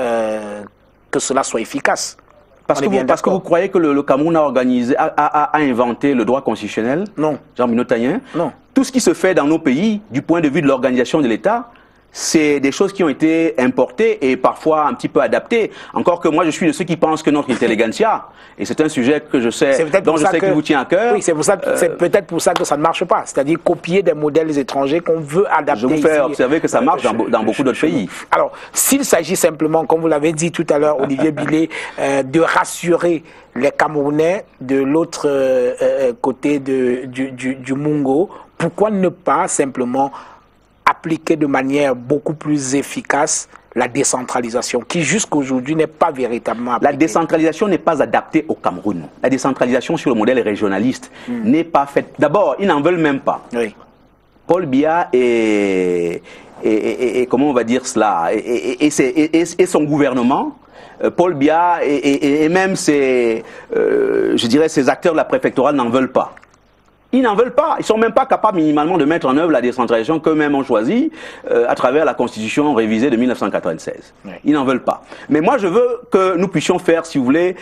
que cela soit efficace. Parce que vous croyez que le Cameroun a inventé le droit constitutionnel? Non. Jean-Bruno Tagné? Non. Tout ce qui se fait dans nos pays, du point de vue de l'organisation de l'État, c'est des choses qui ont été importées et parfois un petit peu adaptées. Encore que moi, je suis de ceux qui pensent que notre intelligentsia, et c'est un sujet que je sais, dont je sais que vous tient à cœur. Oui, c'est peut-être pour ça que ça ne marche pas. C'est-à-dire copier des modèles étrangers qu'on veut adapter. Je vous fais observer que ça marche dans beaucoup d'autres pays. Alors, s'il s'agit simplement, comme vous l'avez dit tout à l'heure, Olivier Billet, de rassurer les Camerounais de l'autre côté du Mungo, pourquoi ne pas simplement appliquer de manière beaucoup plus efficace la décentralisation, qui jusqu'aujourd'hui n'est pas véritablement appliquée? La décentralisation n'est pas adaptée au Cameroun. La décentralisation sur le modèle régionaliste n'est pas faite. D'abord, ils n'en veulent même pas. Oui. Paul Biya et comment on va dire cela, et son gouvernement, Paul Biya et même ses, je dirais, ses acteurs de la préfectorale n'en veulent pas. Ils n'en veulent pas. Ils ne sont même pas capables minimalement de mettre en œuvre la décentralisation qu'eux-mêmes ont choisie à travers la Constitution révisée de 1996. Oui. Ils n'en veulent pas. Mais moi, je veux que nous puissions faire, si vous voulez,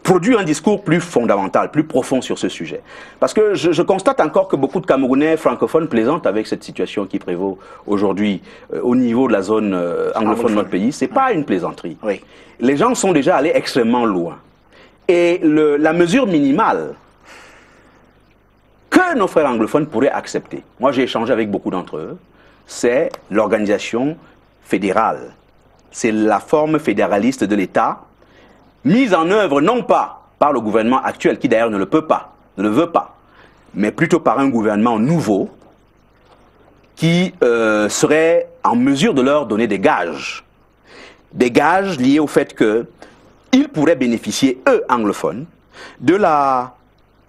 produire un discours plus fondamental, plus profond sur ce sujet. Parce que je constate encore que beaucoup de Camerounais francophones plaisantent avec cette situation qui prévaut aujourd'hui au niveau de la zone anglophone de notre pays. Ce n'est pas une plaisanterie. Oui. Les gens sont déjà allés extrêmement loin. Et la mesure minimale que nos frères anglophones pourraient accepter, moi j'ai échangé avec beaucoup d'entre eux, c'est l'organisation fédérale. C'est la forme fédéraliste de l'État, mise en œuvre non pas par le gouvernement actuel, qui d'ailleurs ne le peut pas, ne le veut pas, mais plutôt par un gouvernement nouveau, qui serait en mesure de leur donner des gages. Des gages liés au fait qu'ils pourraient bénéficier, eux, anglophones,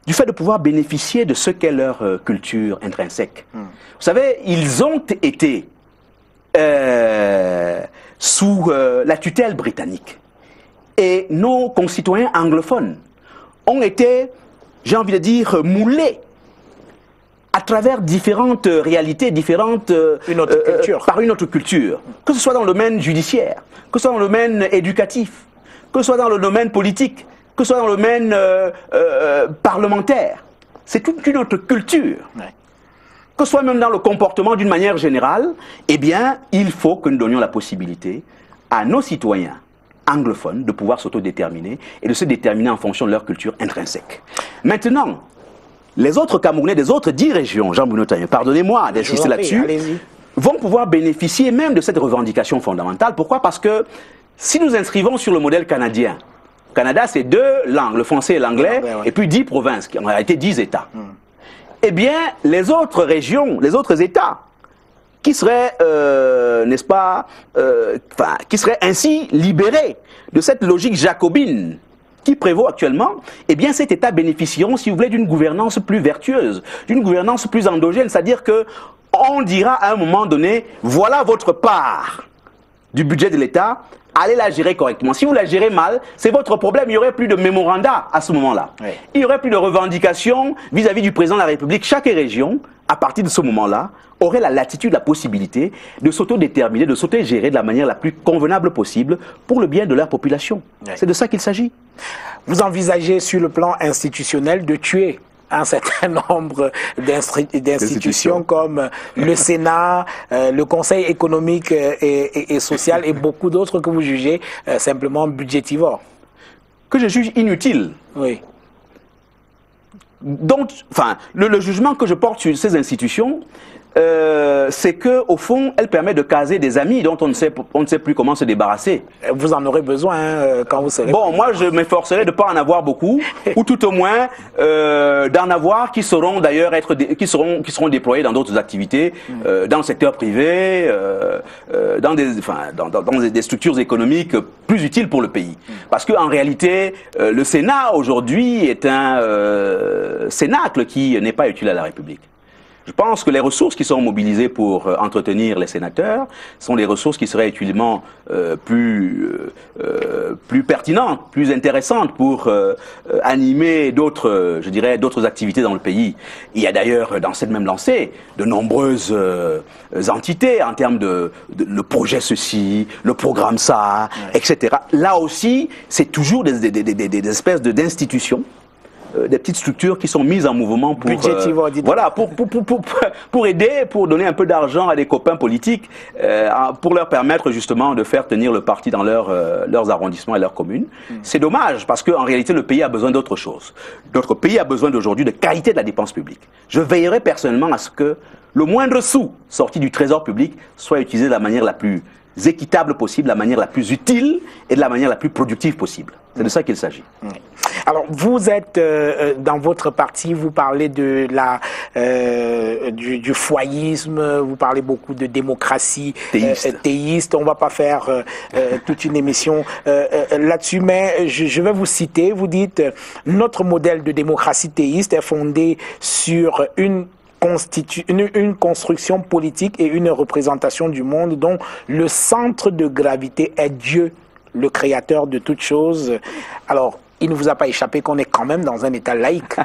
du fait de pouvoir bénéficier de ce qu'est leur culture intrinsèque. Vous savez, ils ont été sous la tutelle britannique. Et nos concitoyens anglophones ont été, j'ai envie de dire, moulés à travers différentes réalités, par une autre culture. Que ce soit dans le domaine judiciaire, que ce soit dans le domaine éducatif, que ce soit dans le domaine politique, que ce soit dans le domaine parlementaire. C'est toute une autre culture. Ouais. Que ce soit même dans le comportement d'une manière générale, eh bien, il faut que nous donnions la possibilité à nos citoyens anglophones de pouvoir s'autodéterminer et de se déterminer en fonction de leur culture intrinsèque. Maintenant, les autres Camerounais des autres 10 régions, Jean-Bruno Taillefer, pardonnez-moi d'insister là-dessus, vont pouvoir bénéficier même de cette revendication fondamentale. Pourquoi? Parce que si nous inscrivons sur le modèle canadien, au Canada, c'est 2 langues, le français et l'anglais, et puis 10 provinces, qui en réalité 10 États. Eh bien, les autres régions, les autres États, qui seraient, n'est-ce pas, qui seraient ainsi libérés de cette logique jacobine qui prévaut actuellement, eh bien, cet État bénéficieront, si vous voulez, d'une gouvernance plus vertueuse, d'une gouvernance plus endogène, c'est-à-dire que on dira à un moment donné, voilà votre part du budget de l'État, allez la gérer correctement. Si vous la gérez mal, c'est votre problème. Il n'y aurait plus de mémoranda à ce moment-là. Oui. Il n'y aurait plus de revendications vis-à-vis du président de la République. Chaque région, à partir de ce moment-là, aurait la latitude, la possibilité de s'autodéterminer, de s'autogérer de la manière la plus convenable possible pour le bien de leur population. Oui. C'est de ça qu'il s'agit. Vous envisagez sur le plan institutionnel de tuer un certain nombre d'institutions comme le Sénat, le Conseil économique et social et beaucoup d'autres que vous jugez simplement budgétivores. Que je juge inutile. Oui. Donc, enfin, le jugement que je porte sur ces institutions, c'est que au fond, elle permet de caser des amis dont on ne sait plus comment se débarrasser. Vous en aurez besoin quand vous serez. Bon, moi, je m'efforcerai de ne pas en avoir beaucoup, ou tout au moins d'en avoir qui seront d'ailleurs qui seront déployés dans d'autres activités, dans le secteur privé, dans des structures économiques plus utiles pour le pays. Parce qu'en réalité, le Sénat aujourd'hui est un cénacle qui n'est pas utile à la République. Je pense que les ressources qui sont mobilisées pour entretenir les sénateurs sont des ressources qui seraient utilement plus pertinentes, plus intéressantes pour animer d'autres, je dirais, d'autres activités dans le pays. Il y a d'ailleurs dans cette même lancée de nombreuses entités en termes de le projet ceci, le programme ça, etc. Là aussi, c'est toujours des espèces d'institutions des petites structures qui sont mises en mouvement pour, voilà, pour aider, pour donner un peu d'argent à des copains politiques, pour leur permettre justement de faire tenir le parti dans leurs arrondissements et leurs communes. C'est dommage parce qu'en réalité, le pays a besoin d'autre chose. Notre pays a besoin d'aujourd'hui de qualité de la dépense publique. Je veillerai personnellement à ce que le moindre sou sorti du trésor public soit utilisé de la manière la plus équitable possible, la manière la plus utile et de la manière la plus productive possible. C'est de ça qu'il s'agit. Alors, vous êtes dans votre parti, vous parlez de du foyisme, vous parlez beaucoup de démocratie théiste. On ne va pas faire toute une émission là-dessus, mais je vais vous citer. Vous dites notre modèle de démocratie théiste est fondé sur une construction politique et une représentation du monde dont le centre de gravité est Dieu, le créateur de toutes choses. Alors, il ne vous a pas échappé qu'on est quand même dans un État laïque.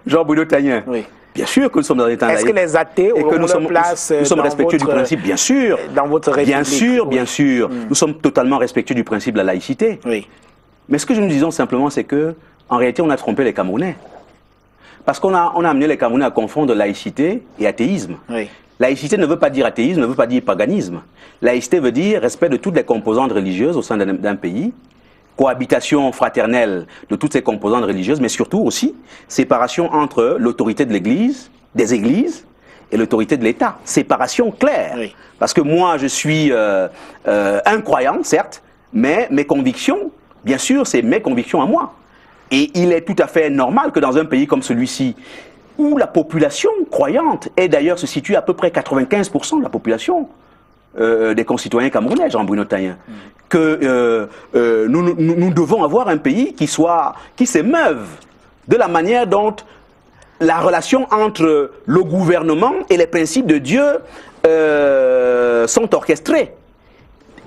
Jean-Bruno Tagnin. Oui. Bien sûr que nous sommes dans un État laïque. Est-ce que les athées auront leur place nous sommes respectueux du principe, bien sûr. Dans votre République. Bien sûr, bien sûr. Nous sommes totalement respectueux du principe de la laïcité. Oui. Mais ce que nous disons simplement, c'est que, en réalité, on a trompé les Camerounais. Parce qu'on a amené les Camerounais à confondre laïcité et athéisme. Oui. Laïcité ne veut pas dire athéisme, ne veut pas dire paganisme. Laïcité veut dire respect de toutes les composantes religieuses au sein d'un pays, cohabitation fraternelle de toutes ces composantes religieuses, mais surtout aussi séparation entre l'autorité de l'Église, des églises, et l'autorité de l'État. Séparation claire. Oui. Parce que moi, je suis un croyant, certes, mais mes convictions, bien sûr, c'est mes convictions à moi. Et il est tout à fait normal que dans un pays comme celui-ci, où la population croyante, et d'ailleurs se situe à peu près 95% de la population des concitoyens camerounais, Jean-Bruno Tagnin, que nous devons avoir un pays qui s'émeuve de la manière dont la relation entre le gouvernement et les principes de Dieu sont orchestrés.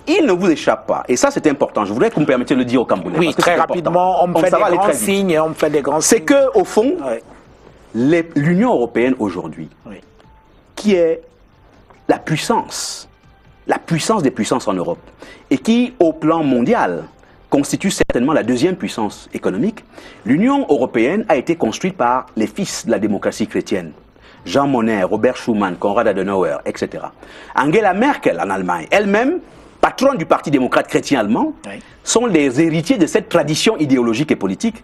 Il ne vous échappe pas. Et ça, c'est important. Je voudrais que vous me permettiez de le dire aux Camerounais. Oui, très rapidement, on me fait des grands signes. On me fait des grands signes. C'est qu'au fond, l'Union européenne aujourd'hui, qui est la puissance des puissances en Europe, et qui, au plan mondial, constitue certainement la deuxième puissance économique, l'Union européenne a été construite par les fils de la démocratie chrétienne. Jean Monnet, Robert Schuman, Konrad Adenauer, etc. Angela Merkel en Allemagne, elle-même, patronne du Parti démocrate chrétien allemand, sont les héritiers de cette tradition idéologique et politique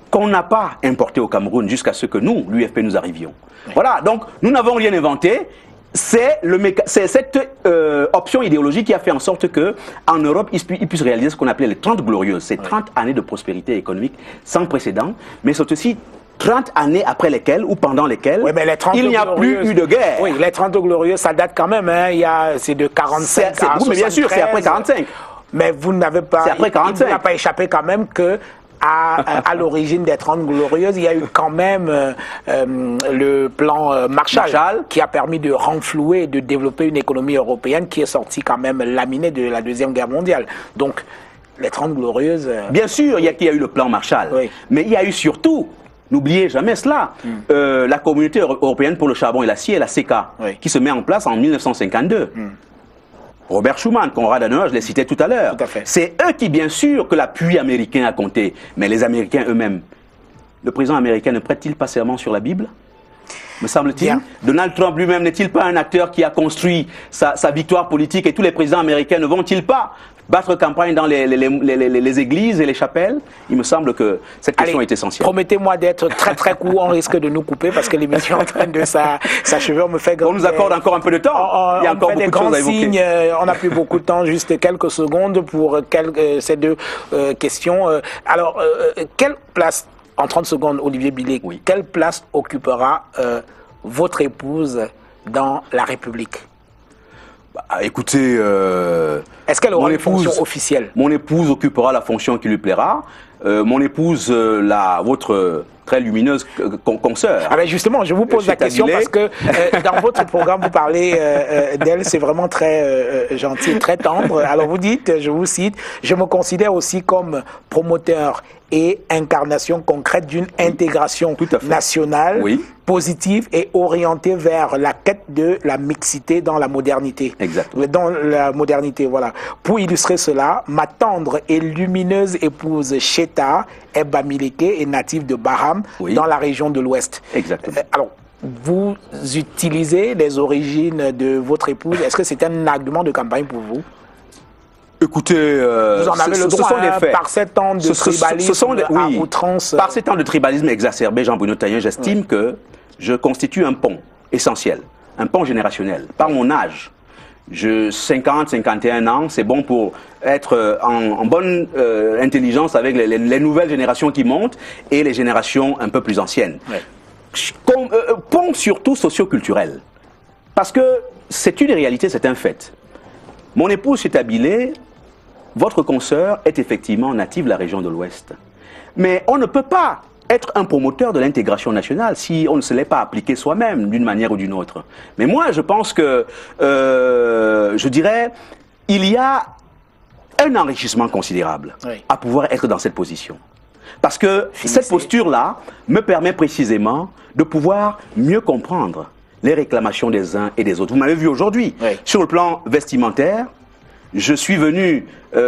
qu'on n'a pas importée au Cameroun jusqu'à ce que nous, l'UFP, nous arrivions. Voilà, donc nous n'avons rien inventé. C'est cette option idéologique qui a fait en sorte qu'en Europe, ils puissent réaliser ce qu'on appelait les 30 glorieuses. C'est 30 années de prospérité économique sans précédent, mais c'est aussi 30 années après lesquelles, ou pendant lesquelles, il n'y a plus eu de guerre. Oui, les 30 glorieuses, ça date quand même, hein. C'est de 45 à 73. Oui, mais bien sûr, c'est après 45. Mais vous n'avez pas... C'est après 45. Il ne vous a pas échappé quand même que... À l'origine des 30 glorieuses, il y a eu quand même le plan Marshall qui a permis de renflouer et de développer une économie européenne qui est sortie quand même laminée de la Deuxième Guerre mondiale. Donc, les 30 glorieuses... Bien sûr, il y a eu le plan Marshall, mais il y a eu surtout, n'oubliez jamais cela, la Communauté européenne pour le charbon et l'acier, la CECA, qui se met en place en 1952. Robert Schuman, Konrad Adenauer, je l'ai cité tout à l'heure. C'est eux qui, bien sûr, que l'appui américain a compté. Mais les Américains eux-mêmes, le président américain ne prête-t-il pas serment sur la Bible? Me semble-t-il. Donald Trump lui-même n'est-il pas un acteur qui a construit sa victoire politique, et tous les présidents américains ne vont-ils pas battre campagne dans les églises et les chapelles? Il me semble que cette question est essentielle. Promettez-moi d'être très très court, on risque de nous couper parce que l'émission est en train de s'achever. On nous accorde encore un peu de temps. Il y a encore beaucoup de choses à évoquer. On n'a plus beaucoup de temps, juste quelques secondes pour ces deux questions. Alors, quelle place, en 30 secondes, Olivier Bilek, quelle place occupera votre épouse dans la République? Écoutez, est-ce qu'elle aura une fonction officielle? Mon épouse occupera la fonction qui lui plaira. Mon épouse, votre très lumineuse consoeur. Ah ben justement, je vous pose la question parce que dans votre programme, vous parlez d'elle, c'est vraiment très gentil, très tendre. Alors vous dites, je vous cite, je me considère aussi comme promoteur et incarnation concrète d'une intégration nationale positive et orientée vers la quête de la mixité dans la modernité. Exactement. Dans la modernité, voilà. Pour illustrer cela, ma tendre et lumineuse épouse Chété Keita est bamileke et natif de Baham, Oui. dans la région de l'Ouest. Exactement. Alors, vous utilisez les origines de votre épouse. Est-ce que c'est un argument de campagne pour vous? Écoutez, Vous en avez le droit, sont des faits. par 7 ans de tribalisme à oui, outrance. Par 7 ans de tribalisme exacerbé, Jean-Bruno Taillen, j'estime que je constitue un pont essentiel, un pont générationnel. Par mon âge, 50, 51 ans, c'est bon pour être en bonne intelligence avec les nouvelles générations qui montent et les générations un peu plus anciennes. Ouais. Pont surtout socio-culturel. Parce que c'est une réalité, c'est un fait. Mon épouse Chetabilé, votre consoeur, est effectivement native de la région de l'Ouest. Mais on ne peut pas être un promoteur de l'intégration nationale si on ne se l'est pas appliqué soi-même d'une manière ou d'une autre. Mais moi, je pense que, je dirais, il y a un enrichissement considérable Oui. à pouvoir être dans cette position. Parce que Finissez. cette posture-là me permet précisément de pouvoir mieux comprendre les réclamations des uns et des autres. Vous m'avez vu aujourd'hui, Oui. sur le plan vestimentaire, je suis venu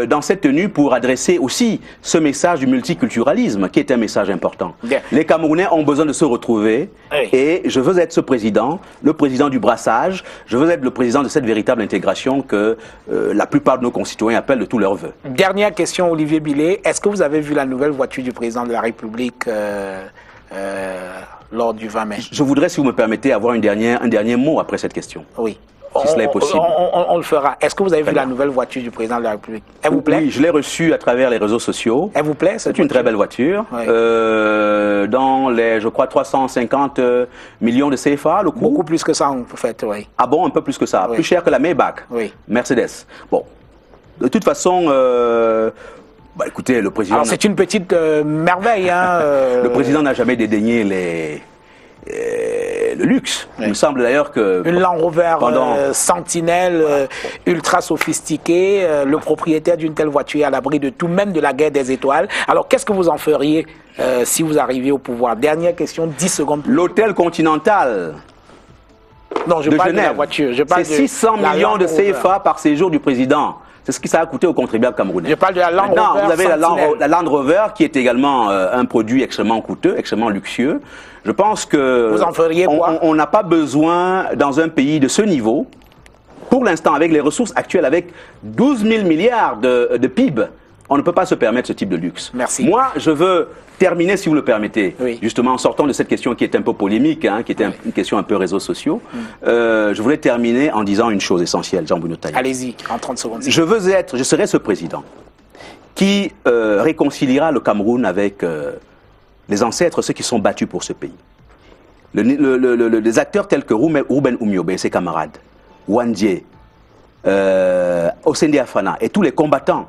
dans cette tenue pour adresser aussi ce message du multiculturalisme, qui est un message important. Bien. Les Camerounais ont besoin de se retrouver, Oui. et je veux être ce président, le président du brassage, je veux être le président de cette véritable intégration que la plupart de nos concitoyens appellent de tous leurs voeux. Dernière question, Olivier Billet. Est-ce que vous avez vu la nouvelle voiture du président de la République lors du 20 mai? Je voudrais, si vous me permettez, avoir un dernier mot après cette question. Oui. Si cela est possible. On le fera. Est-ce que vous avez vu bien. la nouvelle voiture du président de la République? Elle vous plaît? Oui, je l'ai reçue à travers les réseaux sociaux. Elle vous plaît? C'est une très belle voiture. Oui. Dans les, je crois, 350 millions de CFA, le coût. Beaucoup plus que ça, en fait, oui. Ah bon, un peu plus que ça. Oui. Plus cher que la Maybach. Oui. Mercedes. Bon. De toute façon, bah, écoutez, le président... Alors, c'est une petite merveille, hein. Le président n'a jamais dédaigné le luxe. Oui. Il me semble d'ailleurs que... Une Land Rover pendant- Sentinelle, ultra sophistiquée, le propriétaire d'une telle voiture est à l'abri de tout, même de la guerre des étoiles. Alors, qu'est-ce que vous en feriez si vous arriviez au pouvoir? Dernière question, 10 secondes. L'hôtel Continental Non, je de parle de la Genève, voiture. Je parle c'est de 600 la millions Land de Rover. CFA par séjour du président. C'est ce qui ça a coûté aux contribuables camerounais. Je parle de la Land Maintenant, Rover vous avez la Sentinelle. Land Rover qui est également un produit extrêmement coûteux, extrêmement luxueux. Je pense que Vous en feriez quoi? on n'a pas besoin, dans un pays de ce niveau, pour l'instant, avec les ressources actuelles, avec 12 000 milliards de PIB, on ne peut pas se permettre ce type de luxe. Merci. Moi, je veux terminer, si vous le permettez, Oui. justement en sortant de cette question qui est un peu polémique, hein, qui était une question un peu réseaux sociaux. Je voulais terminer en disant une chose essentielle, Jean-Bruno Taillen. Allez-y, en 30 secondes. Je serai ce président qui réconciliera le Cameroun avec les ancêtres, ceux qui sont battus pour ce pays. Les acteurs tels que Ruben Oumiobe et ses camarades, Wandie, Osende Afana et tous les combattants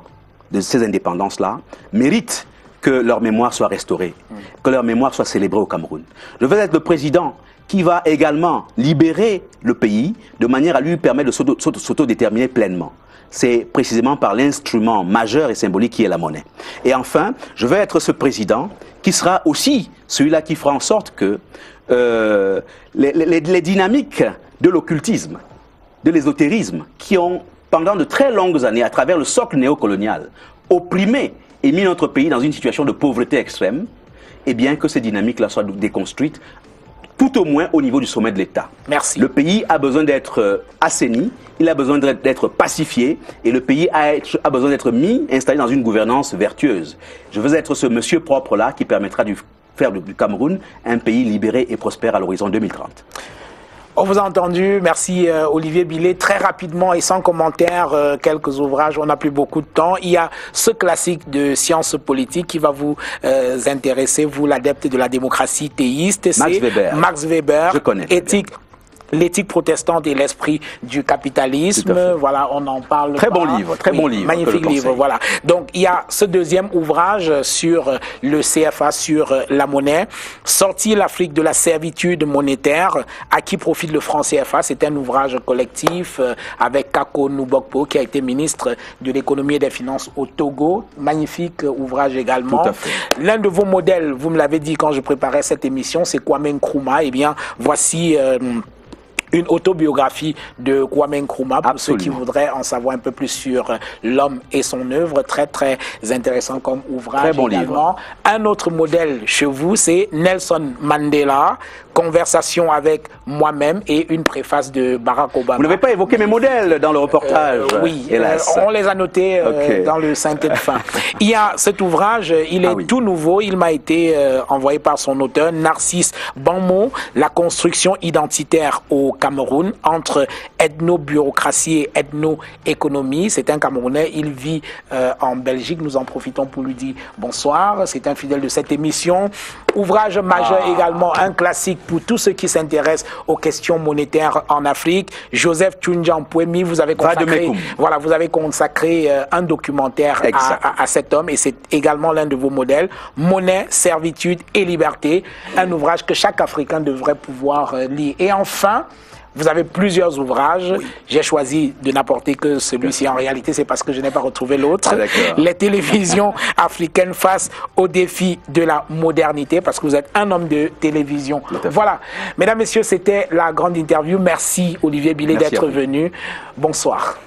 de ces indépendances-là méritent que leur mémoire soit restaurée, que leur mémoire soit célébrée au Cameroun. Je veux être le président qui va également libérer le pays de manière à lui permettre de s'autodéterminer pleinement. C'est précisément par l'instrument majeur et symbolique qui est la monnaie. Et enfin, je veux être ce président qui sera aussi celui-là qui fera en sorte que les dynamiques de l'occultisme, de l'ésotérisme, qui ont, pendant de très longues années, à travers le socle néocolonial, opprimé et mis notre pays dans une situation de pauvreté extrême, eh bien que ces dynamiques-là soient déconstruites, tout au moins au niveau du sommet de l'État. Merci. Le pays a besoin d'être assaini, il a besoin d'être pacifié, et le pays a besoin d'être installé dans une gouvernance vertueuse. Je veux être ce monsieur propre-là qui permettra de faire du Cameroun un pays libéré et prospère à l'horizon 2030. On vous a entendu, merci Olivier Billet. Très rapidement et sans commentaire, quelques ouvrages, on n'a plus beaucoup de temps. Il y a ce classique de sciences politiques qui va vous intéresser, vous l'adepte de la démocratie théiste. Max Weber. Max Weber, Je connais très bien. L'éthique protestante et l'esprit du capitalisme. Tout à fait. Voilà, on en parle. Très pas. bon livre, très bon livre, que Magnifique je livre, conseille. voilà. Donc, il y a ce deuxième ouvrage sur le CFA, sur la monnaie. Sortir l'Afrique de la servitude monétaire. À qui profite le franc CFA? C'est un ouvrage collectif avec Kako Nubokpo, qui a été ministre de l'économie et des finances au Togo. Magnifique ouvrage également. Tout à fait. L'un de vos modèles, vous me l'avez dit quand je préparais cette émission, c'est Kwame Nkrumah. Eh bien, voici une autobiographie de Kwame Nkrumah, pour ceux qui voudraient en savoir un peu plus sur l'homme et son œuvre. Très, très intéressant comme ouvrage. Très bon également. livre. Un autre modèle chez vous, c'est Nelson Mandela, Conversation avec moi-même et une préface de Barack Obama. Vous n'avez pas évoqué mes modèles dans le reportage, oui, hélas. on les a notés dans le synthé de fin. Il y a cet ouvrage, il est tout nouveau, il m'a été envoyé par son auteur, Narcisse Banmo, La construction identitaire au Cameroun, entre ethno-bureaucratie et ethno-économie. C'est un Camerounais, il vit en Belgique, nous en profitons pour lui dire bonsoir, c'est un fidèle de cette émission. Ouvrage majeur également, un classique pour tous ceux qui s'intéressent aux questions monétaires en Afrique. Joseph Tchoundjian-Pouemi, vous avez consacré un documentaire à cet homme et c'est également l'un de vos modèles. Monnaie, servitude et liberté, un ouvrage que chaque Africain devrait pouvoir lire. Et enfin, vous avez plusieurs ouvrages. Oui. J'ai choisi de n'apporter que celui-ci. En réalité, c'est parce que je n'ai pas retrouvé l'autre. Les télévisions africaines face aux défis de la modernité, parce que vous êtes un homme de télévision. Voilà. Mesdames, Messieurs, c'était la grande interview. Merci Olivier Billet d'être venu. Bonsoir.